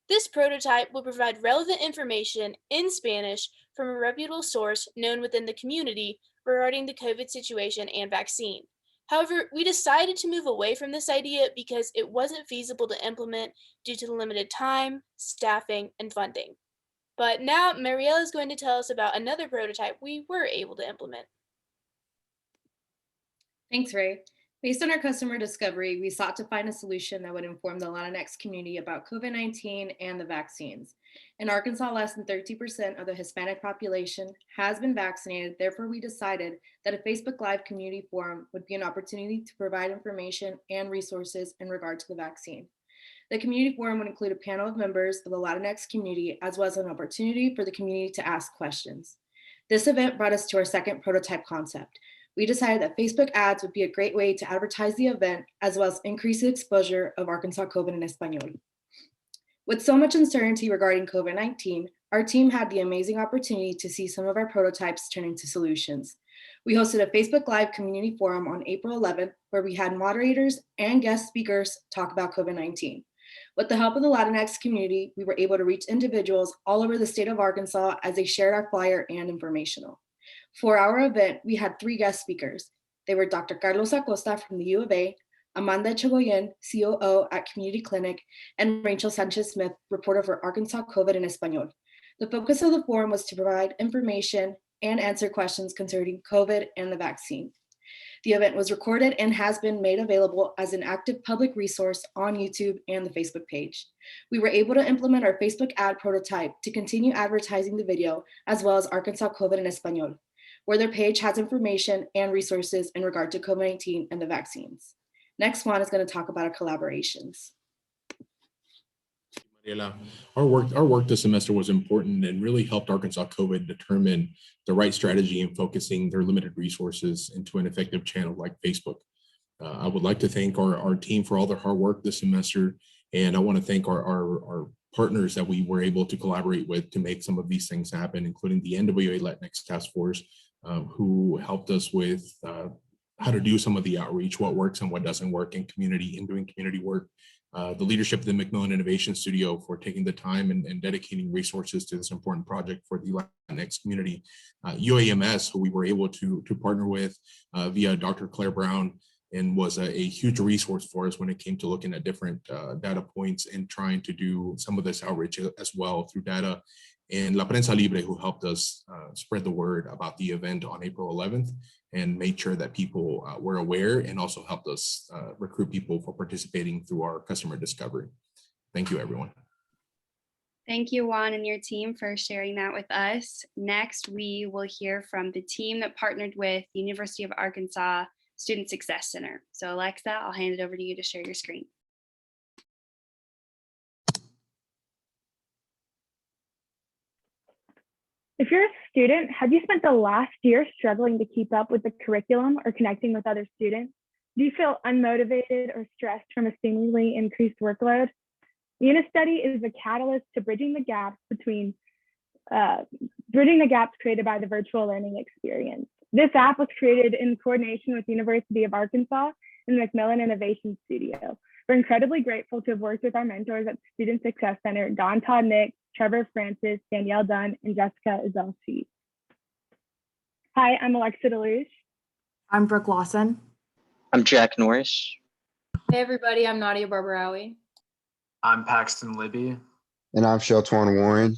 This prototype will provide relevant information in Spanish from a reputable source known within the community regarding the COVID situation and vaccine. However, we decided to move away from this idea because it wasn't feasible to implement due to the limited time, staffing, and funding. But now Mariela is going to tell us about another prototype we were able to implement. Thanks, Ray. Based on our customer discovery, we sought to find a solution that would inform the Latinx community about COVID-19 and the vaccines. In Arkansas, less than 30% of the Hispanic population has been vaccinated. Therefore, we decided that a Facebook Live community forum would be an opportunity to provide information and resources in regard to the vaccine. The community forum would include a panel of members of the Latinx community, as well as an opportunity for the community to ask questions. This event brought us to our second prototype concept. We decided that Facebook ads would be a great way to advertise the event, as well as increase the exposure of Arkansas COVID en Español. With so much uncertainty regarding COVID-19, our team had the amazing opportunity to see some of our prototypes turn into solutions. We hosted a Facebook Live community forum on April 11th, where we had moderators and guest speakers talk about COVID-19. With the help of the Latinx community, we were able to reach individuals all over the state of Arkansas as they shared our flyer and informational. For our event, we had 3 guest speakers. They were Dr. Carlos Acosta from the U of A, Amanda Chagoyen, COO at Community Clinic, and Rachel Sanchez-Smith, reporter for Arkansas COVID en Español. The focus of the forum was to provide information and answer questions concerning COVID and the vaccine. The event was recorded and has been made available as an active public resource on YouTube and the Facebook page. We were able to implement our Facebook ad prototype to continue advertising the video, as well as Arkansas COVID en Español, where their page has information and resources in regard to COVID-19 and the vaccines. Next one is going to talk about our collaborations. Mariela, our work this semester was important and really helped Arkansas COVID determine the right strategy in focusing their limited resources into an effective channel like Facebook. I would like to thank our team for all their hard work this semester, and I want to thank our partners that we were able to collaborate with to make some of these things happen, including the NWA Latinx Task Force, who helped us with how to do some of the outreach, what works and what doesn't work in doing community work. The leadership of the McMillon Innovation Studio for taking the time and dedicating resources to this important project for the Latinx community. UAMS, who we were able to partner with via Dr. Claire Brown, and was a huge resource for us when it came to looking at different data points and trying to do some of this outreach as well through data. And La Prensa Libre, who helped us spread the word about the event on April 11th and made sure that people were aware, and also helped us recruit people for participating through our customer discovery. Thank you, everyone. Thank you, Juan, and your team for sharing that with us. Next, we will hear from the team that partnered with the University of Arkansas Student Success Center. So Alexa, I'll hand it over to you to share your screen. If you're a student, have you spent the last year struggling to keep up with the curriculum or connecting with other students? Do you feel unmotivated or stressed from a seemingly increased workload? Unistudy is the catalyst to bridging the gaps created by the virtual learning experience. This app was created in coordination with the University of Arkansas and the McMillon Innovation Studio. We're incredibly grateful to have worked with our mentors at the Student Success Center, Don Todd Nick, Trevor Francis, Danielle Dunn, and Jessica Izelski. Hi, I'm Alexa Deluge. I'm Brooke Lawson. I'm Jack Norris. Hey everybody, I'm Nadia Barbarawi. I'm Paxton Libby. And I'm Sheltwan Warren.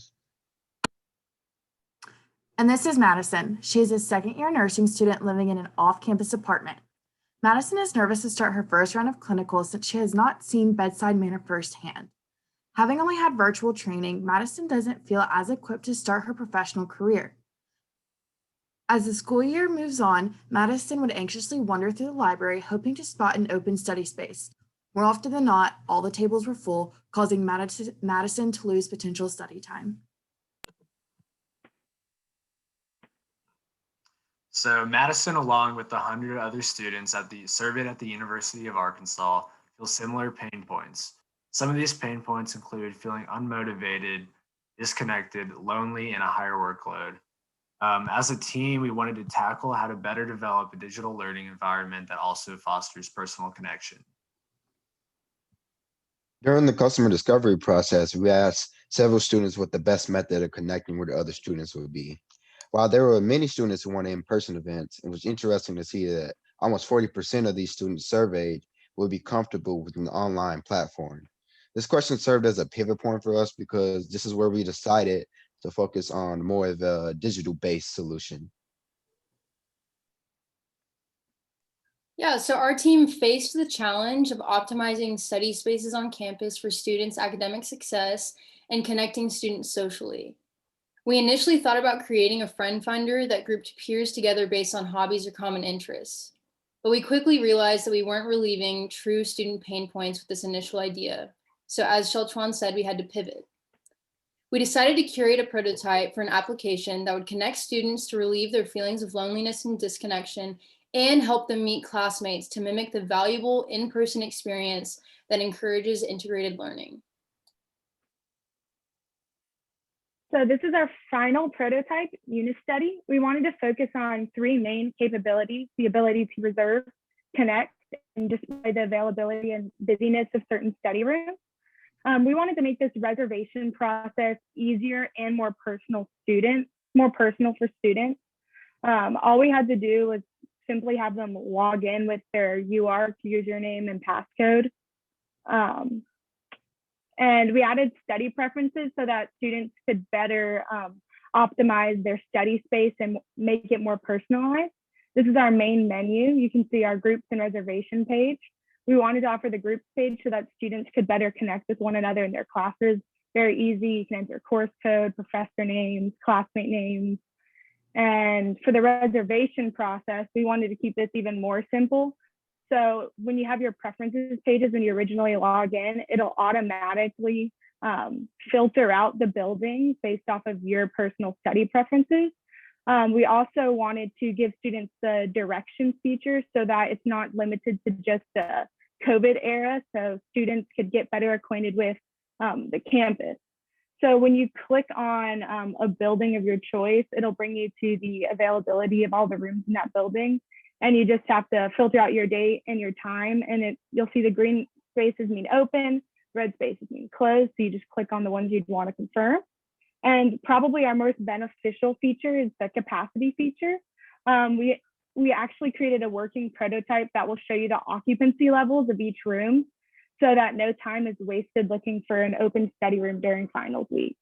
And this is Madison. She is a second-year nursing student living in an off-campus apartment. Madison is nervous to start her first round of clinicals since she has not seen bedside manner firsthand. Having only had virtual training, Madison doesn't feel as equipped to start her professional career. As the school year moves on, Madison would anxiously wander through the library, hoping to spot an open study space. More often than not, all the tables were full, causing Madison to lose potential study time. So Madison, along with the 100 other students surveyed at the University of Arkansas, feel similar pain points. Some of these pain points include feeling unmotivated, disconnected, lonely, and a higher workload. As a team, we wanted to tackle how to better develop a digital learning environment that also fosters personal connection. During the customer discovery process, we asked several students what the best method of connecting with the other students would be. While there were many students who wanted in-person events, it was interesting to see that almost 40% of these students surveyed would be comfortable with an online platform. This question served as a pivot point for us because this is where we decided to focus on more of a digital-based solution. Yeah, so our team faced the challenge of optimizing study spaces on campus for students' academic success and connecting students socially. We initially thought about creating a friend finder that grouped peers together based on hobbies or common interests. But we quickly realized that we weren't relieving true student pain points with this initial idea. So as Sheltwan said, we had to pivot. We decided to curate a prototype for an application that would connect students to relieve their feelings of loneliness and disconnection and help them meet classmates to mimic the valuable in-person experience that encourages integrated learning. So this is our final prototype unit study. We wanted to focus on 3 main capabilities: the ability to reserve, connect, and display the availability and busyness of certain study rooms. We wanted to make this reservation process easier and more personal for students. All we had to do was simply have them log in with their UARC, username, and passcode. And we added study preferences so that students could better optimize their study space and make it more personalized. This is our main menu. You can see our groups and reservation page. We wanted to offer the groups page so that students could better connect with one another in their classes. Very easy. You can enter course code, professor names, classmate names. And for the reservation process, we wanted to keep this even more simple. So when you have your preferences pages, when you originally log in, it'll automatically filter out the buildings based off of your personal study preferences. We also wanted to give students the directions feature so that it's not limited to just the COVID era, so students could get better acquainted with the campus. So when you click on a building of your choice, it'll bring you to the availability of all the rooms in that building. And you just have to filter out your date and your time, and you'll see the green spaces mean open, red spaces mean closed. So you just click on the ones you'd want to confirm. And probably our most beneficial feature is the capacity feature. We actually created a working prototype that will show you the occupancy levels of each room so that no time is wasted looking for an open study room during finals week.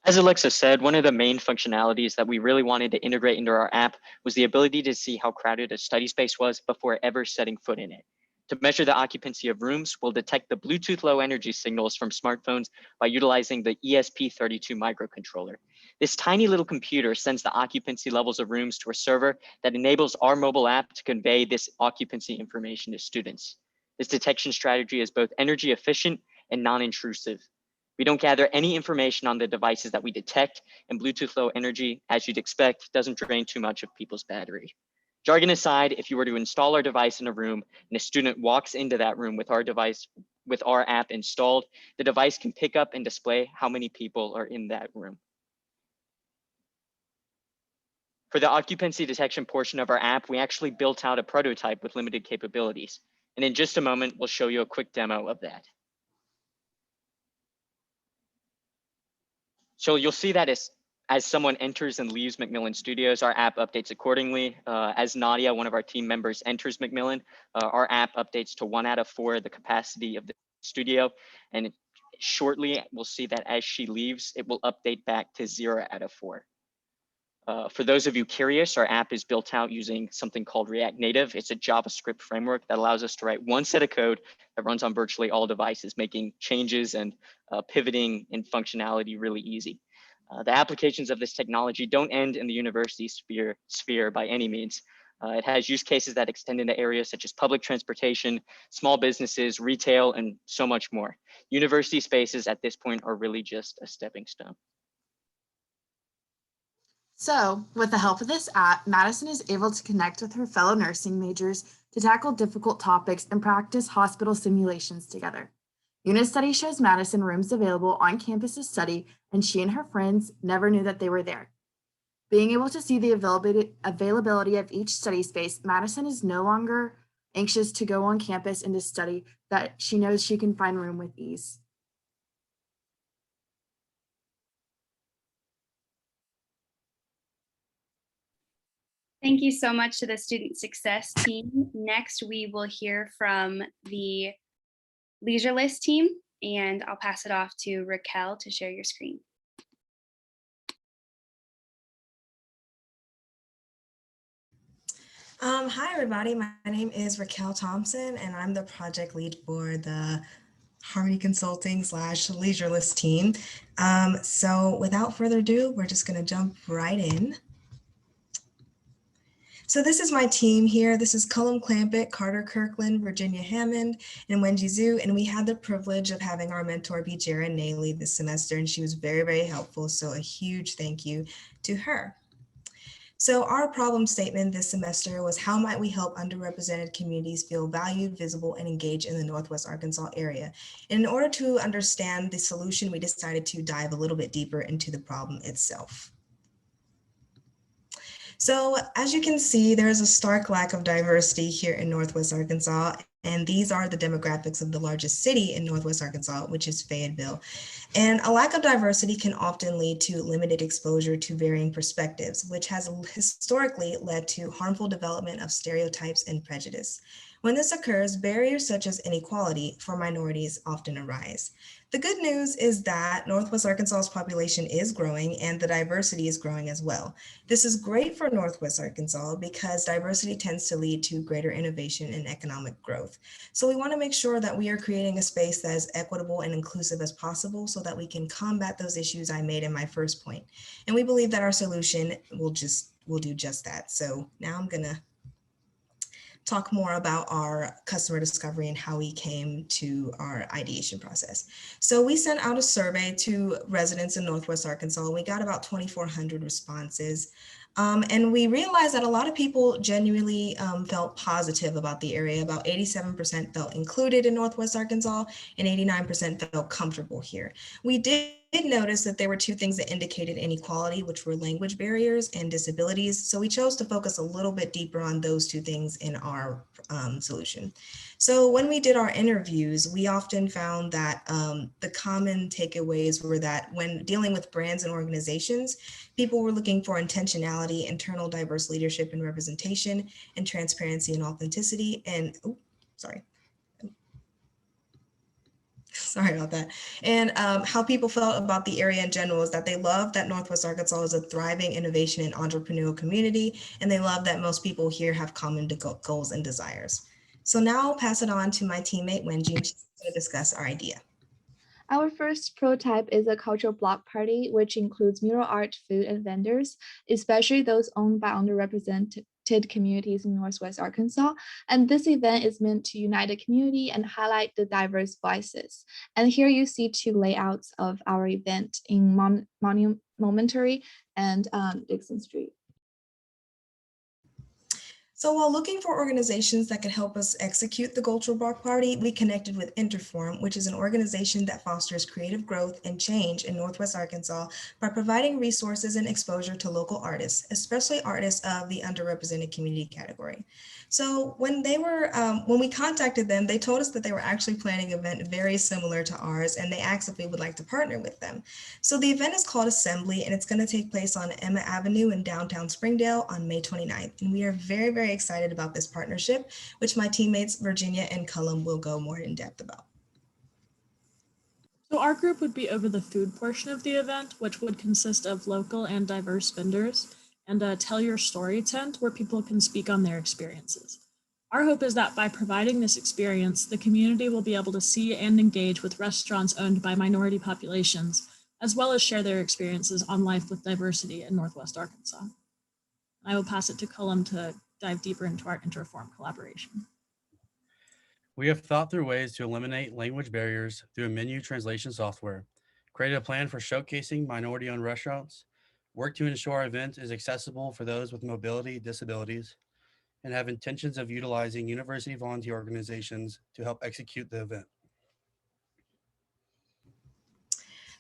As Alexa said, one of the main functionalities that we really wanted to integrate into our app was the ability to see how crowded a study space was before ever setting foot in it. To measure the occupancy of rooms, we'll detect the Bluetooth low energy signals from smartphones by utilizing the ESP32 microcontroller. This tiny little computer sends the occupancy levels of rooms to a server that enables our mobile app to convey this occupancy information to students. This detection strategy is both energy efficient and non-intrusive. We don't gather any information on the devices that we detect, and Bluetooth Low Energy, as you'd expect, doesn't drain too much of people's battery. Jargon aside, if you were to install our device in a room and a student walks into that room with our app installed, the device can pick up and display how many people are in that room. For the occupancy detection portion of our app, we actually built out a prototype with limited capabilities. And in just a moment, we'll show you a quick demo of that. So you'll see that as someone enters and leaves McMillon Studios, our app updates accordingly. As Nadia, one of our team members, enters McMillon, our app updates to 1 out of 4 the capacity of the studio. And shortly, we'll see that as she leaves, it will update back to 0 out of 4. For those of you curious, our app is built out using something called React Native. It's a JavaScript framework that allows us to write one set of code that runs on virtually all devices, making changes and pivoting and functionality really easy. The applications of this technology don't end in the university sphere by any means. It has use cases that extend into areas such as public transportation, small businesses, retail, and so much more. University spaces at this point are really just a stepping stone. So, with the help of this app, Madison is able to connect with her fellow nursing majors to tackle difficult topics and practice hospital simulations together. Unit Study shows Madison rooms available on campus to study, and she and her friends never knew that they were there. Being able to see the availability of each study space, Madison is no longer anxious to go on campus and to study, that she knows she can find room with ease. Thank you so much to the Student Success team. Next, we will hear from the Leisure List team, and I'll pass it off to Raquel to share your screen. Hi, everybody. My name is Raquel Thompson, and I'm the project lead for the Harmony Consulting / Leisure List team. So without further ado, we're just going to jump right in. So this is my team here. This is Cullum Clampett, Carter Kirkland, Virginia Hammond, and Wenji Zhu. And we had the privilege of having our mentor be Jaren Naley this semester, and she was very, very helpful. So a huge thank you to her. So our problem statement this semester was, how might we help underrepresented communities feel valued, visible, and engaged in the Northwest Arkansas area? And in order to understand the solution, we decided to dive a little bit deeper into the problem itself. So as you can see, there is a stark lack of diversity here in Northwest Arkansas, and these are the demographics of the largest city in Northwest Arkansas, which is Fayetteville. And a lack of diversity can often lead to limited exposure to varying perspectives, which has historically led to harmful development of stereotypes and prejudice. When this occurs, barriers such as inequality for minorities often arise. The good news is that Northwest Arkansas's population is growing and the diversity is growing as well. This is great for Northwest Arkansas because diversity tends to lead to greater innovation and economic growth. So we want to make sure that we are creating a space that is equitable and inclusive as possible so that we can combat those issues I made in my first point. And we believe that our solution will do just that. So now I'm gonna talk more about our customer discovery and how we came to our ideation process. So we sent out a survey to residents in Northwest Arkansas. We got about 2,400 responses. And we realized that a lot of people genuinely felt positive about the area. About 87% felt included in Northwest Arkansas and 89% felt comfortable here. We did notice that there were two things that indicated inequality, which were language barriers and disabilities. So we chose to focus a little bit deeper on those two things in our solution. So when we did our interviews, we often found that the common takeaways were that when dealing with brands and organizations, people were looking for intentionality, internal diverse leadership and representation, and transparency and authenticity. And sorry about that. And how people felt about the area in general is that they love that Northwest Arkansas is a thriving innovation and entrepreneurial community, and they love that most people here have common goals and desires. So now I'll pass it on to my teammate Wenji, and she's going to discuss our idea. Our first prototype is a cultural block party, which includes mural art, food, and vendors, especially those owned by underrepresented communities in Northwest Arkansas. And this event is meant to unite the community and highlight the diverse voices. And here you see two layouts of our event in Momentary and Dixon Street. So while looking for organizations that could help us execute the cultural block party, we connected with Interform, which is an organization that fosters creative growth and change in Northwest Arkansas by providing resources and exposure to local artists, especially artists of the underrepresented community category. So when we contacted them, they told us that they were actually planning an event very similar to ours, and they asked if we would like to partner with them. So the event is called Assembly, and it's going to take place on Emma Avenue in downtown Springdale on May 29th. And we are very, very excited about this partnership, which my teammates Virginia and Cullum will go more in depth about. So our group would be over the food portion of the event, which would consist of local and diverse vendors, and a Tell Your Story tent where people can speak on their experiences. Our hope is that by providing this experience, the community will be able to see and engage with restaurants owned by minority populations, as well as share their experiences on life with diversity in Northwest Arkansas. I will pass it to Cullum to dive deeper into our Interform collaboration. We have thought through ways to eliminate language barriers through a menu translation software, created a plan for showcasing minority-owned restaurants, worked to ensure our event is accessible for those with mobility disabilities, and have intentions of utilizing university volunteer organizations to help execute the event.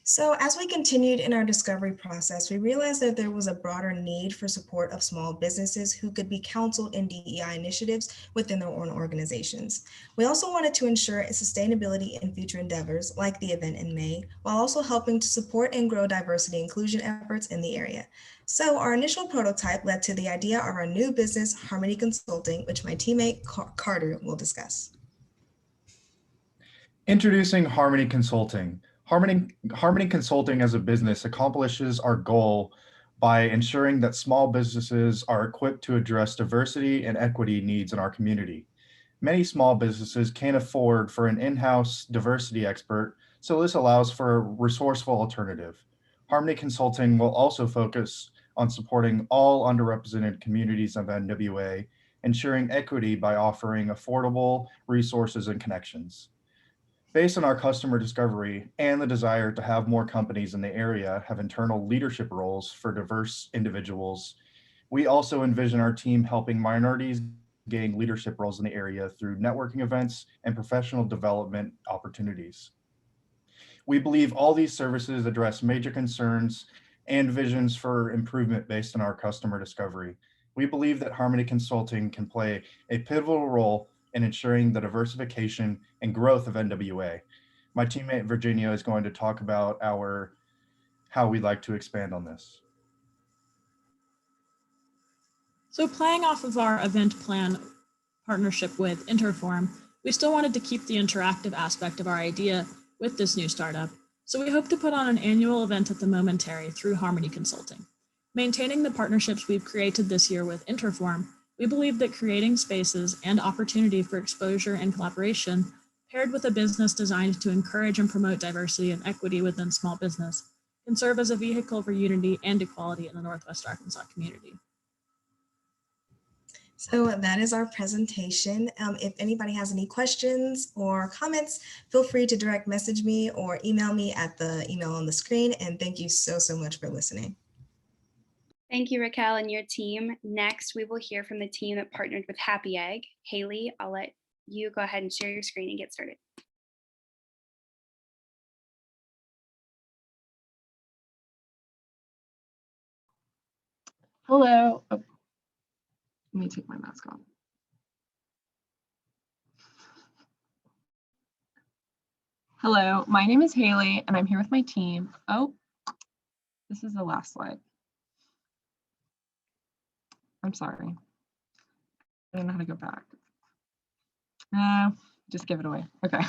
So as we continued in our discovery process, we realized that there was a broader need for support of small businesses who could be counseled in DEI initiatives within their own organizations. We also wanted to ensure sustainability in future endeavors like the event in May, while also helping to support and grow diversity inclusion efforts in the area. So our initial prototype led to the idea of our new business, Harmony Consulting, which my teammate Carter will discuss. Introducing Harmony Consulting. Harmony Consulting as a business accomplishes our goal by ensuring that small businesses are equipped to address diversity and equity needs in our community. Many small businesses can't afford for an in-house diversity expert, so this allows for a resourceful alternative. Harmony Consulting will also focus on supporting all underrepresented communities of NWA, ensuring equity by offering affordable resources and connections. Based on our customer discovery and the desire to have more companies in the area have internal leadership roles for diverse individuals, We also envision our team helping minorities gain leadership roles in the area through networking events and professional development opportunities. We believe all these services address major concerns and visions for improvement based on our customer discovery. We believe that Harmony Consulting can play a pivotal role in ensuring the diversification and growth of NWA. My teammate Virginia is going to talk about how we'd like to expand on this. So playing off of our event plan partnership with Interform, we still wanted to keep the interactive aspect of our idea with this new startup. So we hope to put on an annual event at the Momentary through Harmony Consulting. Maintaining the partnerships we've created this year with Interform, we believe that creating spaces and opportunity for exposure and collaboration, paired with a business designed to encourage and promote diversity and equity within small business, can serve as a vehicle for unity and equality in the Northwest Arkansas community. So that is our presentation. If anybody has any questions or comments, feel free to direct message me or email me at the email on the screen. And thank you so much for listening. Thank you, Raquel and your team. Next, we will hear from the team that partnered with Happy Egg. Haley, I'll let you go ahead and share your screen and get started. Hello. Oh, let me take my mask off. Hello, my name is Haley and I'm here with my team. Oh, this is the last slide. I'm sorry. I don't know how to go back. Just give it away. Okay.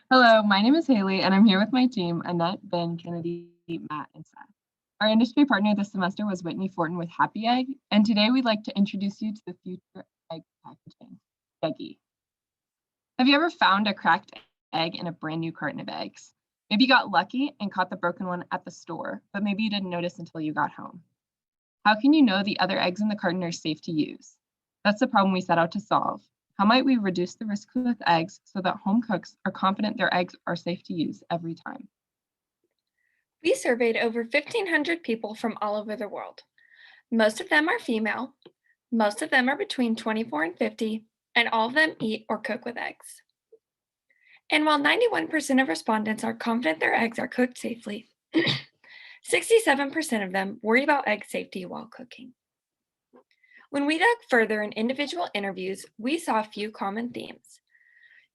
Hello, my name is Haley and I'm here with my team, Annette, Ben, Kennedy, Matt, and Seth. Our industry partner this semester was Whitney Fortin with Happy Egg, and today we'd like to introduce you to the future egg packaging, Eggy. Have you ever found a cracked egg in a brand new carton of eggs? Maybe you got lucky and caught the broken one at the store, but maybe you didn't notice until you got home. How can you know the other eggs in the carton are safe to use? That's the problem we set out to solve. How might we reduce the risk with eggs so that home cooks are confident their eggs are safe to use every time? We surveyed over 1,500 people from all over the world. Most of them are female, most of them are between 24 and 50, and all of them eat or cook with eggs. And while 91% of respondents are confident their eggs are cooked safely, 67% of them worry about egg safety while cooking. When we dug further in individual interviews, we saw a few common themes.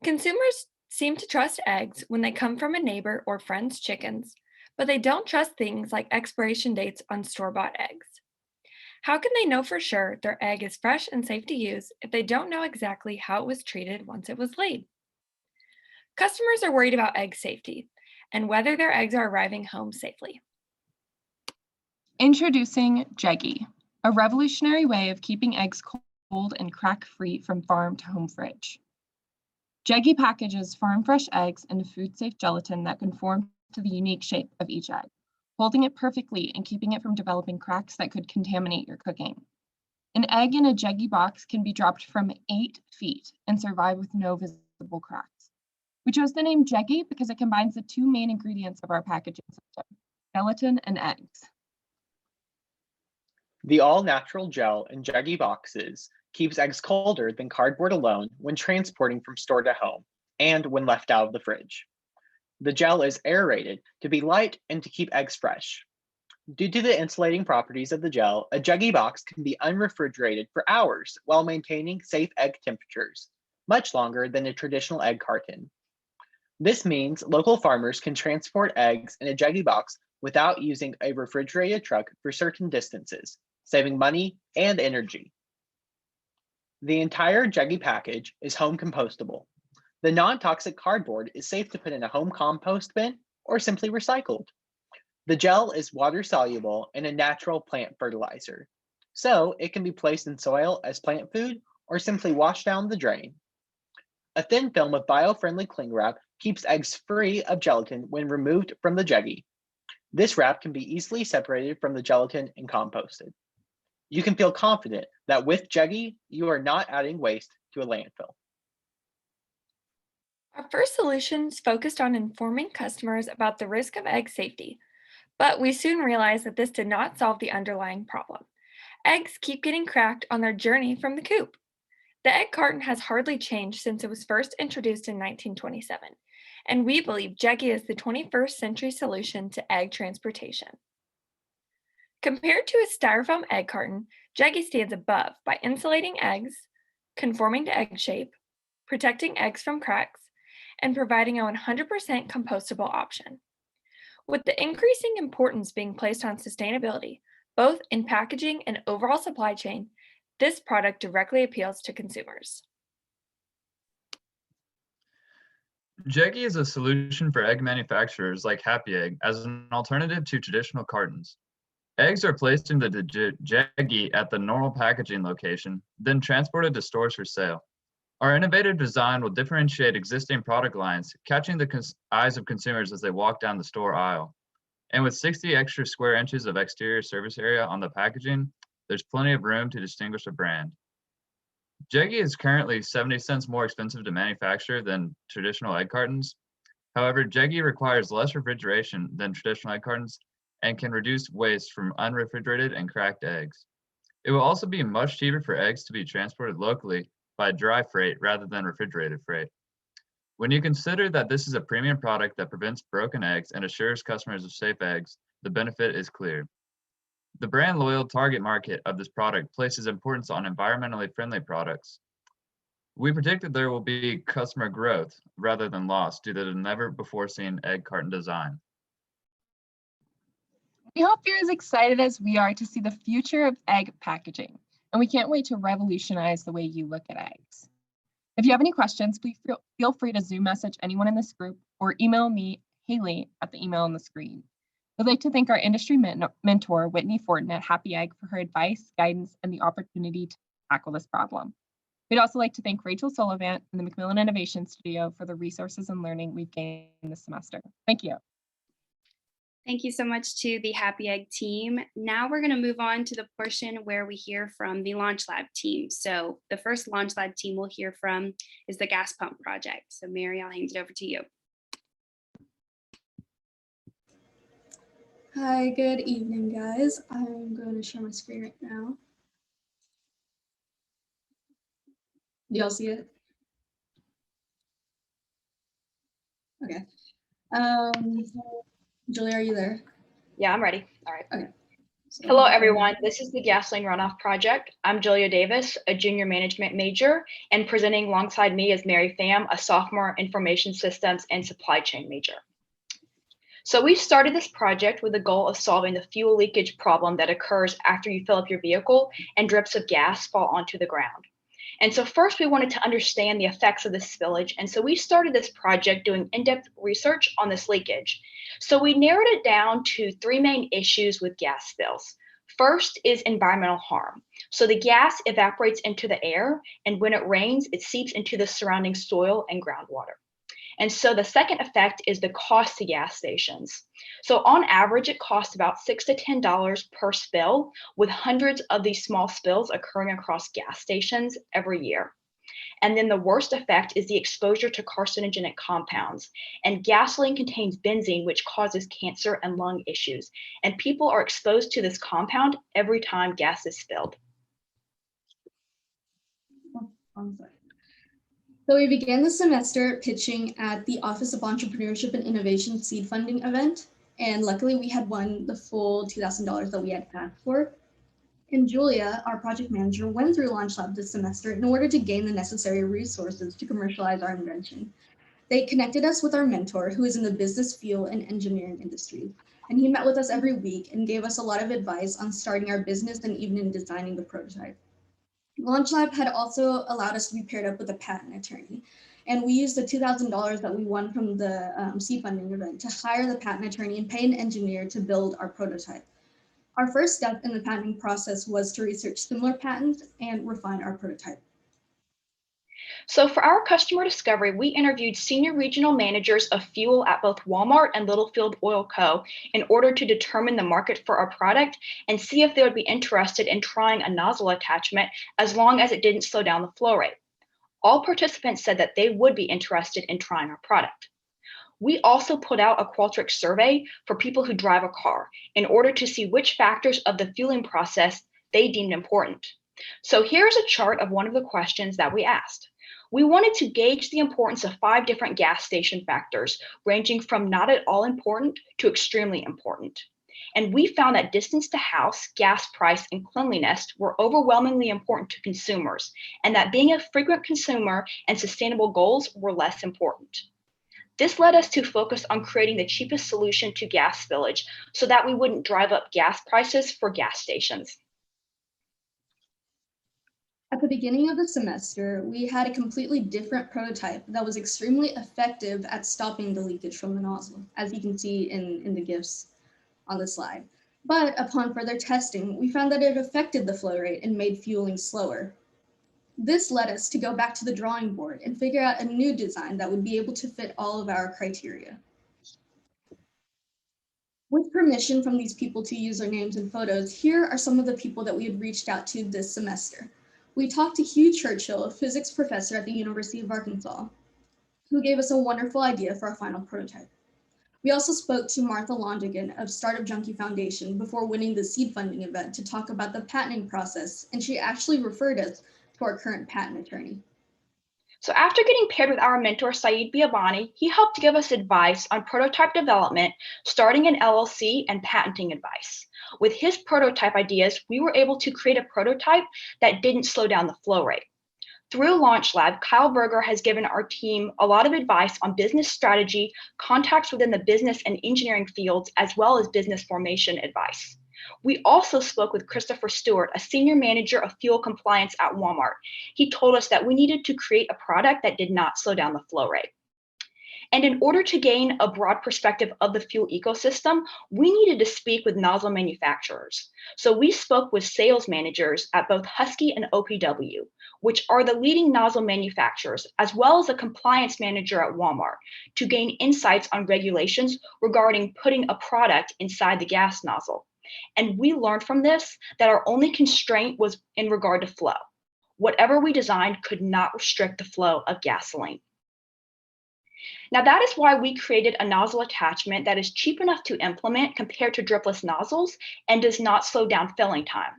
Consumers seem to trust eggs when they come from a neighbor or friend's chickens, but they don't trust things like expiration dates on store-bought eggs. How can they know for sure their egg is fresh and safe to use if they don't know exactly how it was treated once it was laid? Customers are worried about egg safety and whether their eggs are arriving home safely. Introducing Jeggy, a revolutionary way of keeping eggs cold and crack-free from farm to home fridge. Jeggy packages farm-fresh eggs in a food-safe gelatin that conforms to the unique shape of each egg, holding it perfectly and keeping it from developing cracks that could contaminate your cooking. An egg in a Jeggy box can be dropped from 8 feet and survive with no visible cracks. We chose the name Jeggy because it combines the two main ingredients of our packaging system, gelatin and eggs. The all-natural gel in Jeggy boxes keeps eggs colder than cardboard alone when transporting from store to home and when left out of the fridge. The gel is aerated to be light and to keep eggs fresh. Due to the insulating properties of the gel, a Jeggy box can be unrefrigerated for hours while maintaining safe egg temperatures, much longer than a traditional egg carton. This means local farmers can transport eggs in a Jeggy box without using a refrigerated truck for certain distances, saving money and energy. The entire Jeggy package is home compostable. The non-toxic cardboard is safe to put in a home compost bin or simply recycled. The gel is water-soluble and a natural plant fertilizer, so it can be placed in soil as plant food or simply washed down the drain. A thin film of bio-friendly cling wrap keeps eggs free of gelatin when removed from the Jeggy. This wrap can be easily separated from the gelatin and composted. You can feel confident that with Jeggy, you are not adding waste to a landfill. Our first solutions focused on informing customers about the risk of egg safety, but we soon realized that this did not solve the underlying problem. Eggs keep getting cracked on their journey from the coop. The egg carton has hardly changed since it was first introduced in 1927, and we believe Jeggy is the 21st century solution to egg transportation. Compared to a styrofoam egg carton, Jeggy stands above by insulating eggs, conforming to egg shape, protecting eggs from cracks, and providing a 100% compostable option. With the increasing importance being placed on sustainability, both in packaging and overall supply chain, this product directly appeals to consumers. Jeggy is a solution for egg manufacturers like Happy Egg as an alternative to traditional cartons. Eggs are placed into the Jeggy at the normal packaging location, then transported to stores for sale. Our innovative design will differentiate existing product lines, catching the eyes of consumers as they walk down the store aisle. And with 60 extra square inches of exterior surface area on the packaging, there's plenty of room to distinguish a brand. Jeggy is currently 70 cents more expensive to manufacture than traditional egg cartons. However, Jeggy requires less refrigeration than traditional egg cartons and can reduce waste from unrefrigerated and cracked eggs. It will also be much cheaper for eggs to be transported locally by dry freight rather than refrigerated freight. When you consider that this is a premium product that prevents broken eggs and assures customers of safe eggs, the benefit is clear. The brand loyal target market of this product places importance on environmentally friendly products. We predict that there will be customer growth rather than loss due to the never before seen egg carton design. We hope you're as excited as we are to see the future of egg packaging, and we can't wait to revolutionize the way you look at eggs. If you have any questions, please feel free to Zoom message anyone in this group or email me, Haley, at the email on the screen. We'd like to thank our industry mentor, Whitney Fortin at Happy Egg, for her advice, guidance, and the opportunity to tackle this problem. We'd also like to thank Rachel Sullivan and the McMillon Innovation Studio for the resources and learning we've gained this semester. Thank you. Thank you so much to the Happy Egg team. Now we're going to move on to the portion where we hear from the Launch Lab team. So the first Launch Lab team we'll hear from is the gas pump project. So Mary, I'll hand it over to you. Hi, good evening, guys. I'm going to share my screen right now. Do y'all see it? Okay. Julie, are you there? Yeah, I'm ready. All right. Okay. Hello, everyone. This is the Gasoline Runoff Project. I'm Julia Davis, a junior management major, and presenting alongside me is Mary Pham, a sophomore information systems and supply chain major. So we started this project with the goal of solving the fuel leakage problem that occurs after you fill up your vehicle and drips of gas fall onto the ground. And so first we wanted to understand the effects of this spillage. And so we started this project doing in-depth research on this leakage. So we narrowed it down to three main issues with gas spills. First is environmental harm. So the gas evaporates into the air, and when it rains, it seeps into the surrounding soil and groundwater. And so the second effect is the cost to gas stations. So on average, it costs about $6 to $10 per spill, with hundreds of these small spills occurring across gas stations every year. And then the worst effect is the exposure to carcinogenic compounds. And gasoline contains benzene, which causes cancer and lung issues. And people are exposed to this compound every time gas is spilled. So we began the semester pitching at the Office of Entrepreneurship and Innovation seed funding event. And luckily we had won the full $2,000 that we had asked for. And Julia, our project manager, went through Launch Lab this semester in order to gain the necessary resources to commercialize our invention. They connected us with our mentor, who is in the business, fuel, and engineering industry. And he met with us every week and gave us a lot of advice on starting our business and even in designing the prototype. Launch Lab had also allowed us to be paired up with a patent attorney. And we used the $2,000 that we won from the seed funding event to hire the patent attorney and pay an engineer to build our prototype. Our first step in the patenting process was to research similar patents and refine our prototype. So for our customer discovery, we interviewed senior regional managers of fuel at both Walmart and Littlefield Oil Co. in order to determine the market for our product and see if they would be interested in trying a nozzle attachment as long as it didn't slow down the flow rate. All participants said that they would be interested in trying our product. We also put out a Qualtrics survey for people who drive a car in order to see which factors of the fueling process they deemed important. So here's a chart of one of the questions that we asked. We wanted to gauge the importance of 5 different gas station factors, ranging from not at all important to extremely important. And we found that distance to house, gas price, and cleanliness were overwhelmingly important to consumers, and that being a frequent consumer and sustainable goals were less important. This led us to focus on creating the cheapest solution to gas spillage so that we wouldn't drive up gas prices for gas stations. At the beginning of the semester, we had a completely different prototype that was extremely effective at stopping the leakage from the nozzle, as you can see in the GIFs on the slide. But upon further testing, we found that it affected the flow rate and made fueling slower. This led us to go back to the drawing board and figure out a new design that would be able to fit all of our criteria. With permission from these people to use their names and photos, here are some of the people that we had reached out to this semester. We talked to Hugh Churchill, a physics professor at the University of Arkansas, who gave us a wonderful idea for our final prototype. We also spoke to Martha Londigan of Startup Junkie Foundation before winning the seed funding event to talk about the patenting process, and she actually referred us to our current patent attorney. So after getting paired with our mentor, Saeed Biabani, he helped give us advice on prototype development, starting an LLC, and patenting advice. With his prototype ideas, we were able to create a prototype that didn't slow down the flow rate. Through Launch Lab, Kyle Berger has given our team a lot of advice on business strategy, contacts within the business and engineering fields, as well as business formation advice. We also spoke with Christopher Stewart, a senior manager of fuel compliance at Walmart. He told us that we needed to create a product that did not slow down the flow rate. And in order to gain a broad perspective of the fuel ecosystem, we needed to speak with nozzle manufacturers. So we spoke with sales managers at both Husky and OPW, which are the leading nozzle manufacturers, as well as a compliance manager at Walmart, to gain insights on regulations regarding putting a product inside the gas nozzle. And we learned from this that our only constraint was in regard to flow. Whatever we designed could not restrict the flow of gasoline. Now that is why we created a nozzle attachment that is cheap enough to implement compared to dripless nozzles and does not slow down filling time.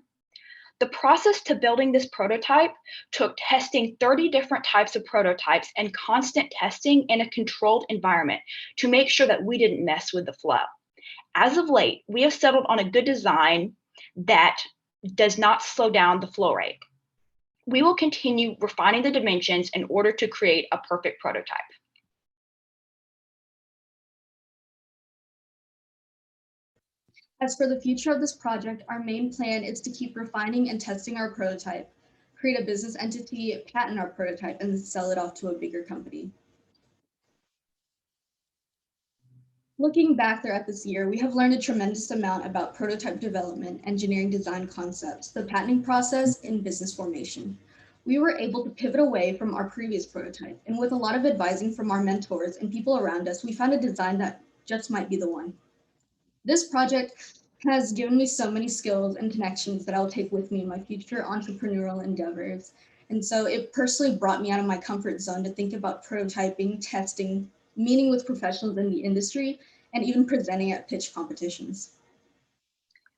The process to building this prototype took testing 30 different types of prototypes and constant testing in a controlled environment to make sure that we didn't mess with the flow. As of late, we have settled on a good design that does not slow down the flow rate. We will continue refining the dimensions in order to create a perfect prototype. As for the future of this project, our main plan is to keep refining and testing our prototype, create a business entity, patent our prototype, and then sell it off to a bigger company. Looking back throughout this year, we have learned a tremendous amount about prototype development, engineering design concepts, the patenting process, and business formation. We were able to pivot away from our previous prototype, and with a lot of advising from our mentors and people around us, we found a design that just might be the one. This project has given me so many skills and connections that I'll take with me in my future entrepreneurial endeavors. And so it personally brought me out of my comfort zone to think about prototyping, testing, meeting with professionals in the industry, and even presenting at pitch competitions.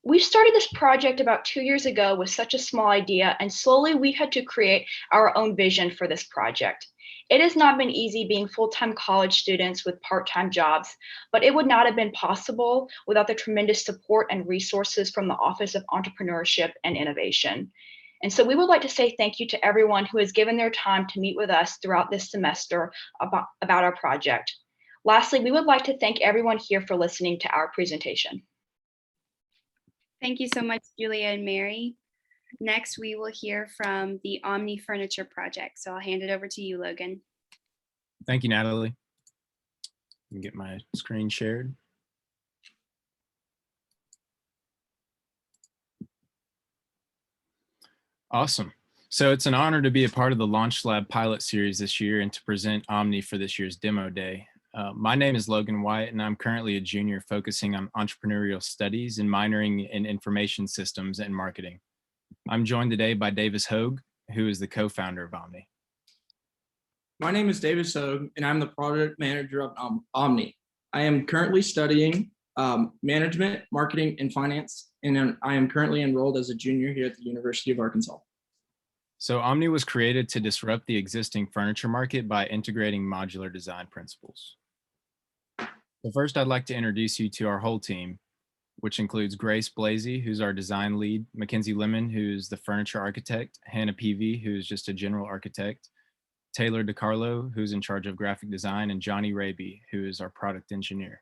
We started this project about 2 years ago with such a small idea, and slowly we had to create our own vision for this project. It has not been easy being full-time college students with part-time jobs, but it would not have been possible without the tremendous support and resources from the Office of Entrepreneurship and Innovation. And so we would like to say thank you to everyone who has given their time to meet with us throughout this semester about our project. Lastly, we would like to thank everyone here for listening to our presentation. Thank you so much, Julia and Mary. Next, we will hear from the Omni Furniture Project. So I'll hand it over to you, Logan. Thank you, Natalie. Get my screen shared. Awesome. So it's an honor to be a part of the Launch Lab pilot series this year and to present Omni for this year's demo day. My name is Logan White, and I'm currently a junior focusing on entrepreneurial studies and minoring in information systems and marketing. I'm joined today by Davis Hogue, who is the co-founder of Omni. My name is Davis Hogue, and I'm the product manager of Omni. I am currently studying management, marketing, and finance. And I am currently enrolled as a junior here at the University of Arkansas. So Omni was created to disrupt the existing furniture market by integrating modular design principles. So first, I'd like to introduce you to our whole team, which includes Grace Blasey, who's our design lead, Mackenzie Lemon, who's the furniture architect, Hannah Peavy, who's just a general architect, Taylor DiCarlo, who's in charge of graphic design, and Johnny Raby, who is our product engineer.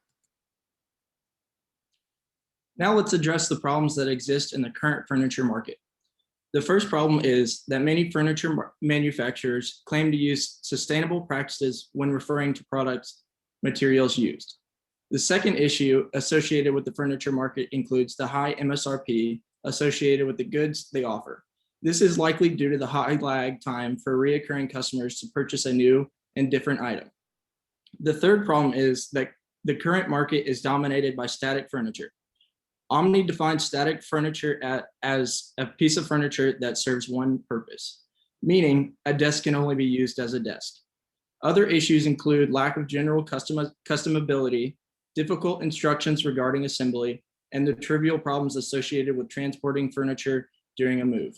Now let's address the problems that exist in the current furniture market. The first problem is that many furniture manufacturers claim to use sustainable practices when referring to products materials used. The second issue associated with the furniture market includes the high MSRP associated with the goods they offer. This is likely due to the high lag time for reoccurring customers to purchase a new and different item. The third problem is that the current market is dominated by static furniture. Omni defines static furniture as a piece of furniture that serves one purpose, meaning a desk can only be used as a desk. Other issues include lack of general customability, difficult instructions regarding assembly, and the trivial problems associated with transporting furniture during a move.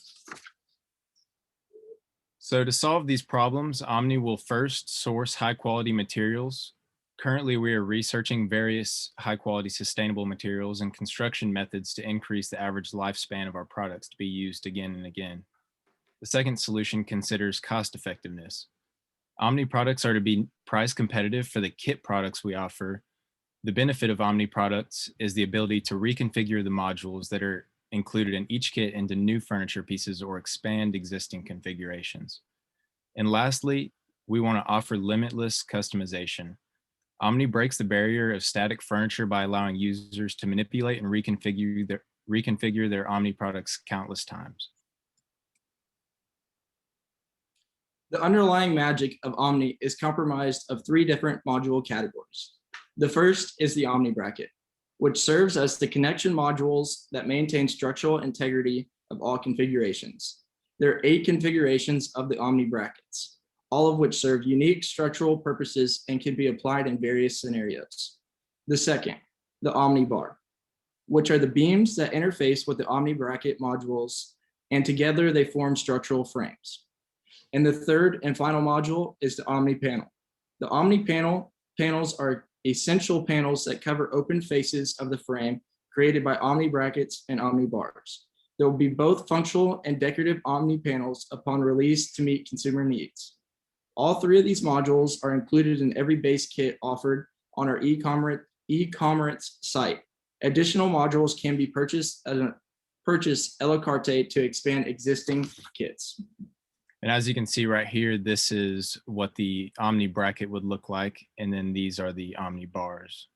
So to solve these problems, Omni will first source high quality materials. Currently, we are researching various high quality sustainable materials and construction methods to increase the average lifespan of our products to be used again and again. The second solution considers cost effectiveness. Omni products are to be price competitive for the kit products we offer. The benefit of Omni products is the ability to reconfigure the modules that are included in each kit into new furniture pieces or expand existing configurations. And lastly, we want to offer limitless customization. Omni breaks the barrier of static furniture by allowing users to manipulate and reconfigure their Omni products countless times. The underlying magic of Omni is comprised of three different module categories. The first is the Omni bracket, which serves as the connection modules that maintain structural integrity of all configurations. There are 8 configurations of the Omni brackets, all of which serve unique structural purposes and can be applied in various scenarios. The second, the Omni bar, which are the beams that interface with the Omni bracket modules, and together they form structural frames. And the third and final module is the Omni panel. The Omni panels are essential panels that cover open faces of the frame created by Omni brackets and Omni bars. There will be both functional and decorative Omni panels upon release to meet consumer needs. All 3 of these modules are included in every base kit offered on our e-commerce site. Additional modules can be purchased a la carte to expand existing kits. And as you can see right here, this is what the Omni bracket would look like. And then these are the Omni bars.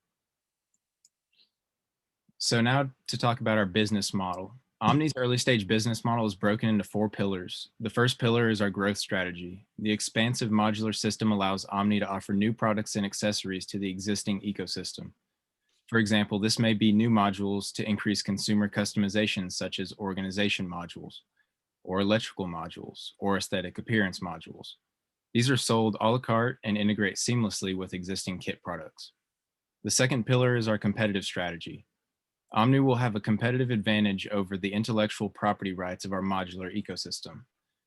So now to talk about our business model. Omni's early stage business model is broken into 4 pillars. The first pillar is our growth strategy. The expansive modular system allows Omni to offer new products and accessories to the existing ecosystem. For example, this may be new modules to increase consumer customization, such as organization modules, or electrical modules, or aesthetic appearance modules. These are sold a la carte and integrate seamlessly with existing kit products. The second pillar is our competitive strategy. Omni will have a competitive advantage over the intellectual property rights of our modular ecosystem.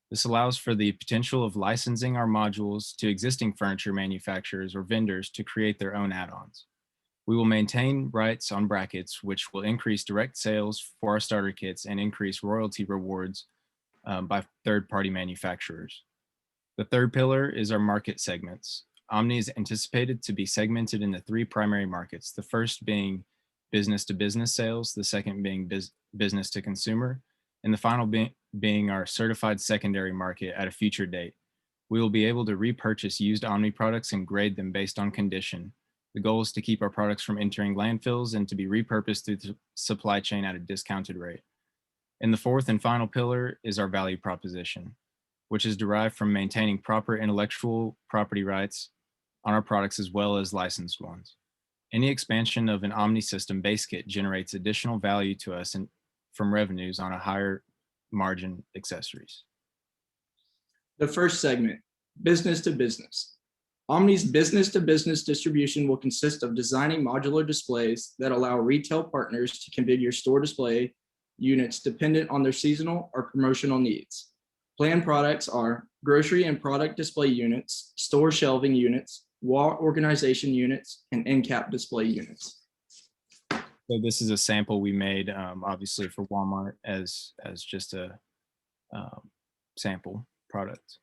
This allows for the potential of licensing our modules to existing furniture manufacturers or vendors to create their own add-ons. We will maintain rights on brackets, which will increase direct sales for our starter kits and increase royalty rewards by third-party manufacturers. The third pillar is our market segments. Omni is anticipated to be segmented into 3 primary markets, the first being business-to-business sales, the second being business-to-consumer, and the final being our certified secondary market at a future date. We will be able to repurchase used Omni products and grade them based on condition. The goal is to keep our products from entering landfills and to be repurposed through the supply chain at a discounted rate. And the fourth and final pillar is our value proposition, which is derived from maintaining proper intellectual property rights on our products as well as licensed ones. Any expansion of an Omni system base kit generates additional value to us from revenues on a higher margin accessories. The first segment, business to business. Omni's business-to-business distribution will consist of designing modular displays that allow retail partners to configure store display units dependent on their seasonal or promotional needs. Planned products are grocery and product display units, store shelving units, wall organization units, and end cap display units. So this is a sample we made, obviously for Walmart as just a sample product.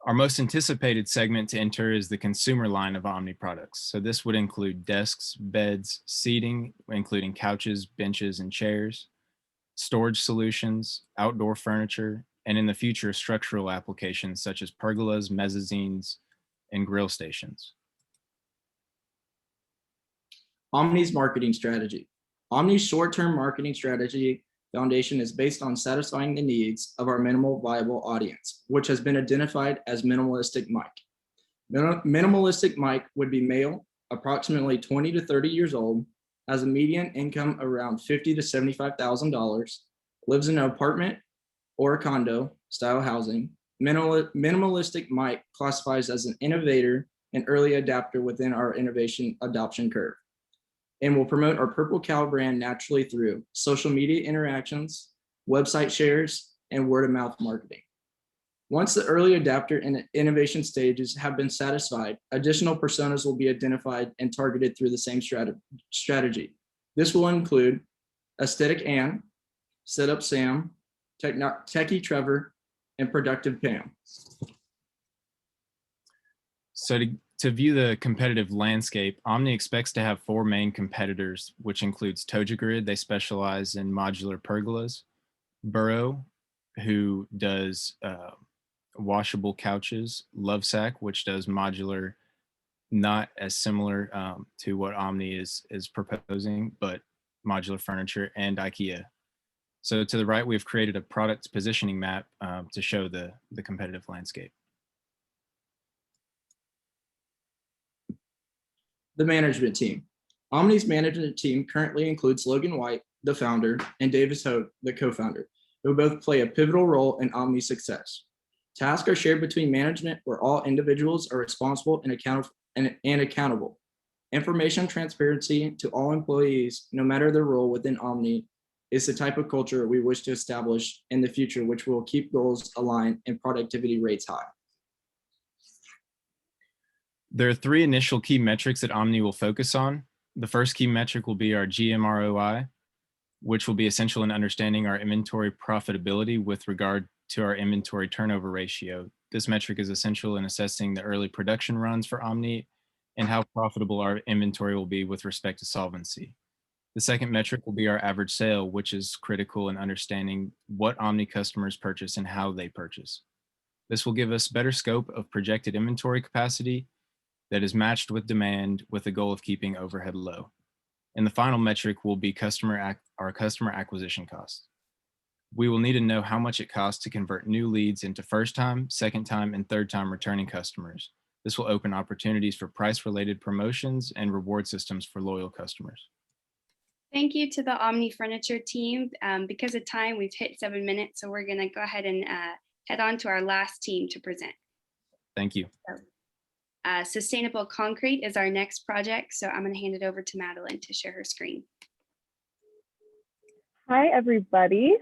Our most anticipated segment to enter is the consumer line of Omni products. So this would include desks, beds, seating, including couches, benches, and chairs, storage solutions, outdoor furniture, and in the future, structural applications such as pergolas, mezzanines, and grill stations. Omni's marketing strategy. Omni's short-term marketing strategy foundation is based on satisfying the needs of our minimal viable audience, which has been identified as Minimalistic Mike. Minimalistic Mike would be male, approximately 20 to 30 years old, has a median income around $50,000 to $75,000, lives in an apartment or a condo style housing. Minimalistic Mike classifies as an innovator and early adapter within our innovation adoption curve, and will promote our Purple Cow brand naturally through social media interactions, website shares, and word of mouth marketing. Once the early adapter and innovation stages have been satisfied, additional personas will be identified and targeted through the same strategy. This will include Aesthetic Ann, Setup Sam, Techie Trevor, and Productive Pam. So to view the competitive landscape, Omni expects to have 4 main competitors, which includes TojaGrid. They specialize in modular pergolas. Burrow, who does washable couches. Lovesac, which does modular, not as similar to what Omni is proposing, but modular furniture, and IKEA. So to the right, we've created a product positioning map to show the competitive landscape. The management team. Omni's management team currently includes Logan White, the founder, and Davis Hope, the co-founder, who both play a pivotal role in Omni's success. Tasks are shared between management where all individuals are responsible and accountable. Information transparency to all employees, no matter their role within Omni, is the type of culture we wish to establish in the future, which will keep goals aligned and productivity rates high. There are 3 initial key metrics that Omni will focus on. The first key metric will be our GMROI, which will be essential in understanding our inventory profitability with regard to our inventory turnover ratio. This metric is essential in assessing the early production runs for Omni and how profitable our inventory will be with respect to solvency. The second metric will be our average sale, which is critical in understanding what Omni customers purchase and how they purchase. This will give us better scope of projected inventory capacity that is matched with demand with the goal of keeping overhead low. And the final metric will be our customer acquisition cost. We will need to know how much it costs to convert new leads into first time, second time, and third time returning customers. This will open opportunities for price-related promotions and reward systems for loyal customers. Thank you to the Omni Furniture team. Because of time, we've hit 7 minutes, so we're gonna go ahead and head on to our last team to present. Thank you. Sustainable Concrete is our next project, so I'm gonna hand it over to Madeline to share her screen. Hi, everybody.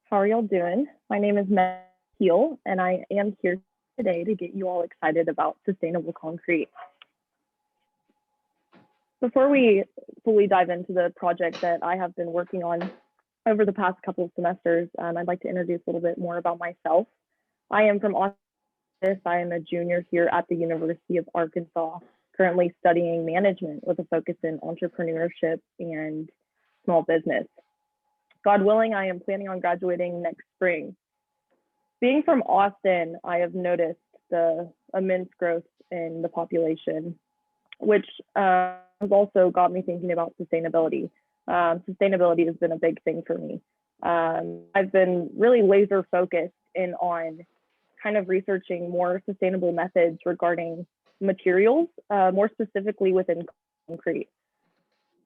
How are y'all doing? My name is Matt Heel, and I am here today to get you all excited about sustainable concrete. Before we fully dive into the project that I have been working on over the past couple of semesters, I'd like to introduce a little bit more about myself. I am from Austin. I am a junior here at the University of Arkansas, currently studying management with a focus in entrepreneurship and small business. God willing, I am planning on graduating next spring. Being from Austin, I have noticed the immense growth in the population, which has also got me thinking about sustainability. Sustainability has been a big thing for me. I've been really laser focused in on kind of researching more sustainable methods regarding materials, more specifically within concrete.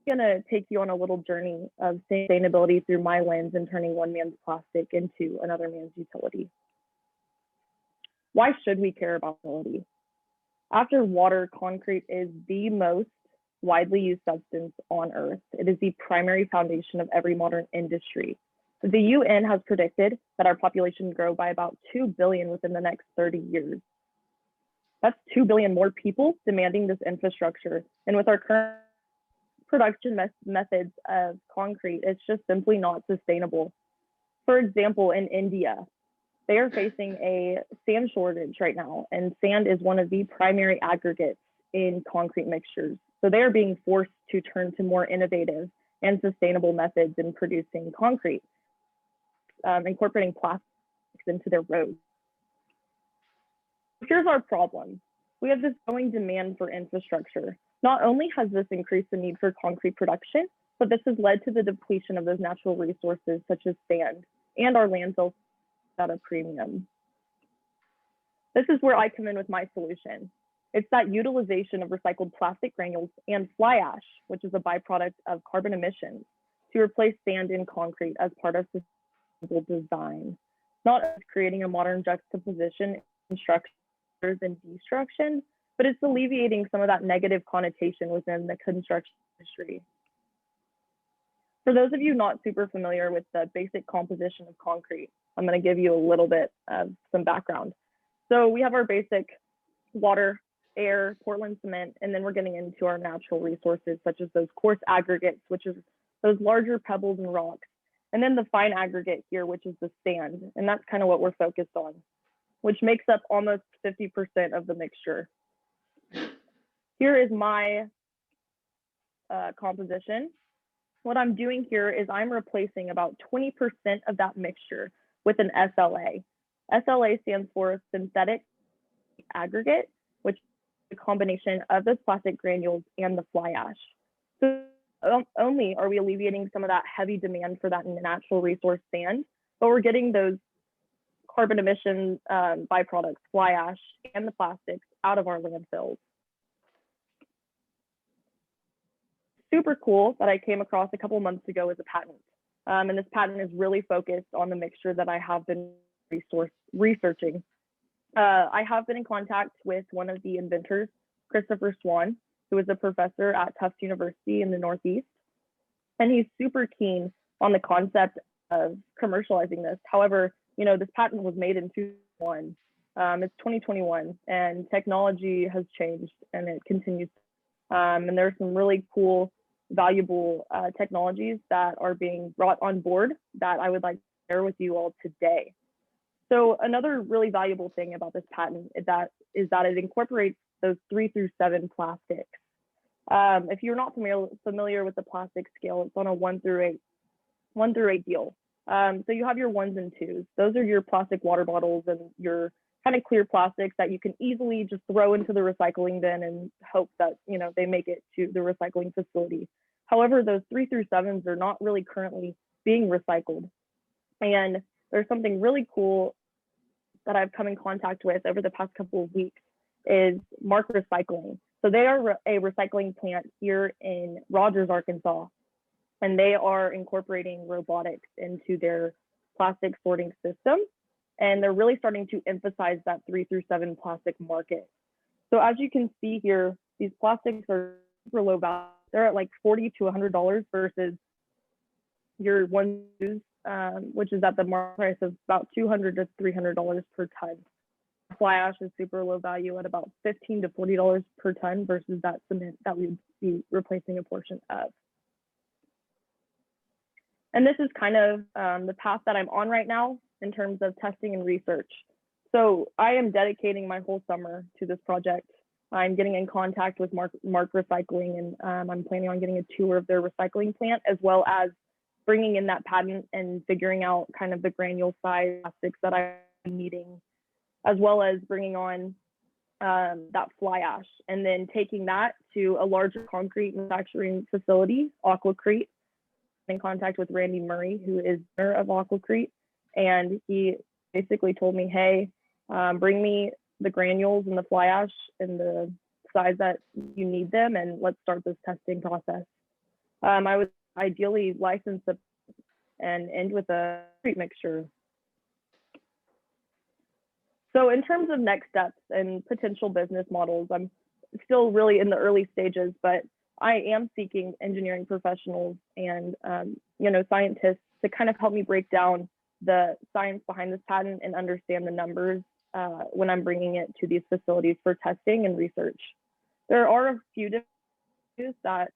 I'm gonna take you on a little journey of sustainability through my lens and turning one man's plastic into another man's utility. Why should we care about quality? After water, concrete is the most widely used substance on Earth. It is the primary foundation of every modern industry. The UN has predicted that our population will grow by about 2 billion within the next 30 years. That's 2 billion more people demanding this infrastructure. And with our current production methods of concrete, it's just simply not sustainable. For example, in India, they are facing a sand shortage right now, and sand is one of the primary aggregates in concrete mixtures. So they are being forced to turn to more innovative and sustainable methods in producing concrete, incorporating plastics into their roads. Here's our problem. We have this growing demand for infrastructure. Not only has this increased the need for concrete production, but this has led to the depletion of those natural resources such as sand and our landfills at a premium. This is where I come in with my solution. It's that utilization of recycled plastic granules and fly ash, which is a byproduct of carbon emissions, to replace sand in concrete as part of sustainable design. Not creating a modern juxtaposition in structures and destruction, but it's alleviating some of that negative connotation within the construction industry. For those of you not super familiar with the basic composition of concrete, I'm going to give you a little bit of some background. So we have our basic water, air, Portland cement, and then we're getting into our natural resources, such as those coarse aggregates, which is those larger pebbles and rocks, and then the fine aggregate here, which is the sand. And that's kind of what we're focused on, which makes up almost 50% of the mixture. Here is my composition. What I'm doing here is I'm replacing about 20% of that mixture with an SLA. SLA stands for synthetic aggregate, which is a combination of those plastic granules and the fly ash. So not only are we alleviating some of that heavy demand for that natural resource sand, but we're getting those carbon emission byproducts, fly ash, and the plastics out of our landfills. Super cool that I came across a couple months ago is a patent. And this patent is really focused on the mixture that I have been researching. I have been in contact with one of the inventors, Christopher Swan, who is a professor at Tufts University in the Northeast. And he's super keen on the concept of commercializing this. However, you know, this patent was made in 2001. It's 2021 and technology has changed and it continues. And there's some really cool, valuable technologies that are being brought on board that I would like to share with you all today. So another really valuable thing about this patent is that it incorporates those 3 through 7 plastics. If you're not familiar with the plastic scale, it's on a 1 through 8 deal. So you have your 1s and 2s. Those are your plastic water bottles and your kind of clear plastics that you can easily just throw into the recycling bin and hope that, you know, they make it to the recycling facility. However, those 3 through 7s are not really currently being recycled. And there's something really cool that I've come in contact with over the past couple of weeks is Mark Recycling. So they are a recycling plant here in Rogers, Arkansas, and they are incorporating robotics into their plastic sorting system. And they're really starting to emphasize that 3 through 7 plastic market. So as you can see here, these plastics are super low value. They're at like $40 to $100 versus your 1s, which is at the market price of about $200 to $300 per ton. Fly ash is super low value at about $15 to $40 per ton versus that cement that we would be replacing a portion of. And this is kind of the path that I'm on right now in terms of testing and research. So I am dedicating my whole summer to this project. I'm getting in contact with Mark Recycling, and I'm planning on getting a tour of their recycling plant, as well as bringing in that patent and figuring out kind of the granule size plastics that I'm needing, as well as bringing on that fly ash, and then taking that to a larger concrete manufacturing facility, Aquacrete. In contact with Randy Murray, who is owner of Aquacrete, and he basically told me, hey, bring me the granules and the fly ash in the size that you need them, and let's start this testing process. I would ideally license and end with a concrete mixture. So in terms of next steps and potential business models, I'm still really in the early stages, but I am seeking engineering professionals and scientists to kind of help me break down the science behind this patent and understand the numbers when I'm bringing it to these facilities for testing and research. There are a few different that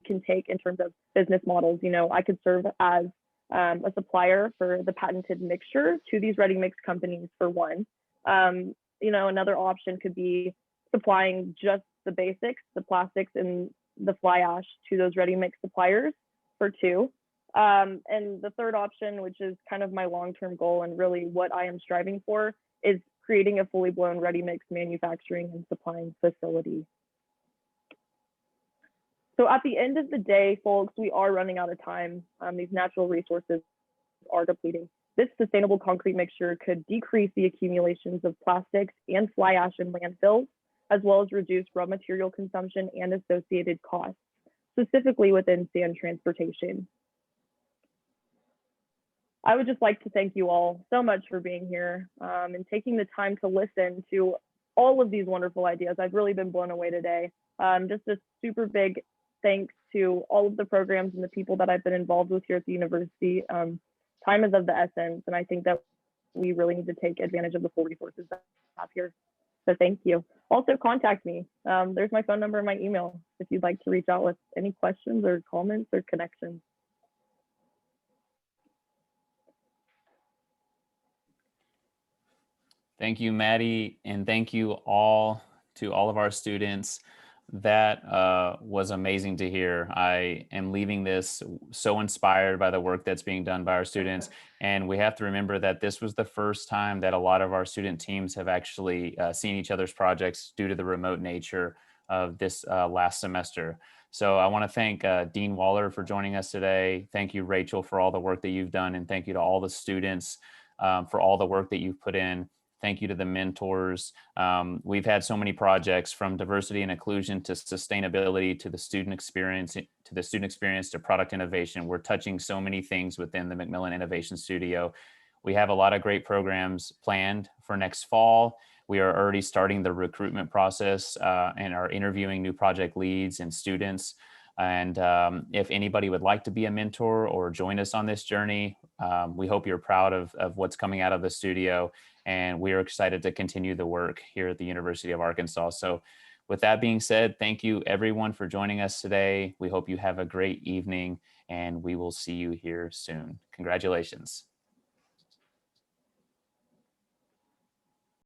can take in terms of business models. I could serve as a supplier for the patented mixture to these ready mix companies for one. Another option could be supplying just the basics, the plastics and the fly ash to those ready mix suppliers for two. And the third option, which is kind of my long-term goal and really what I am striving for, is creating a fully blown ready mix manufacturing and supplying facility. So at the end of the day, folks, we are running out of time. These natural resources are depleting. This sustainable concrete mixture could decrease the accumulations of plastics and fly ash in landfills, as well as reduce raw material consumption and associated costs, specifically within sand transportation. I would just like to thank you all so much for being here and taking the time to listen to all of these wonderful ideas. I've really been blown away today. Just a super big thanks to all of the programs and the people that I've been involved with here at the university. Time is of the essence, and I think that we really need to take advantage of the full resources that we have here. So thank you. Also contact me. There's my phone number and my email if you'd like to reach out with any questions or comments or connections. Thank you, Maddie, and thank you all to all of our students. That was amazing to hear. I am leaving this so inspired by the work that's being done by our students. And we have to remember that this was the first time that a lot of our student teams have actually seen each other's projects due to the remote nature of this last semester. So I want to thank Dean Waller for joining us today. Thank you, Rachel, for all the work that you've done. And thank you to all the students for all the work that you've put in. Thank you to the mentors. We've had so many projects, from diversity and inclusion to sustainability to the student experience, to product innovation. We're touching so many things within the McMillon Innovation Studio. We have a lot of great programs planned for next fall. We are already starting the recruitment process and are interviewing new project leads and students. And if anybody would like to be a mentor or join us on this journey, we hope you're proud of what's coming out of the studio. And we are excited to continue the work here at the University of Arkansas. So with that being said, thank you everyone for joining us today. We hope you have a great evening, and we will see you here soon. Congratulations.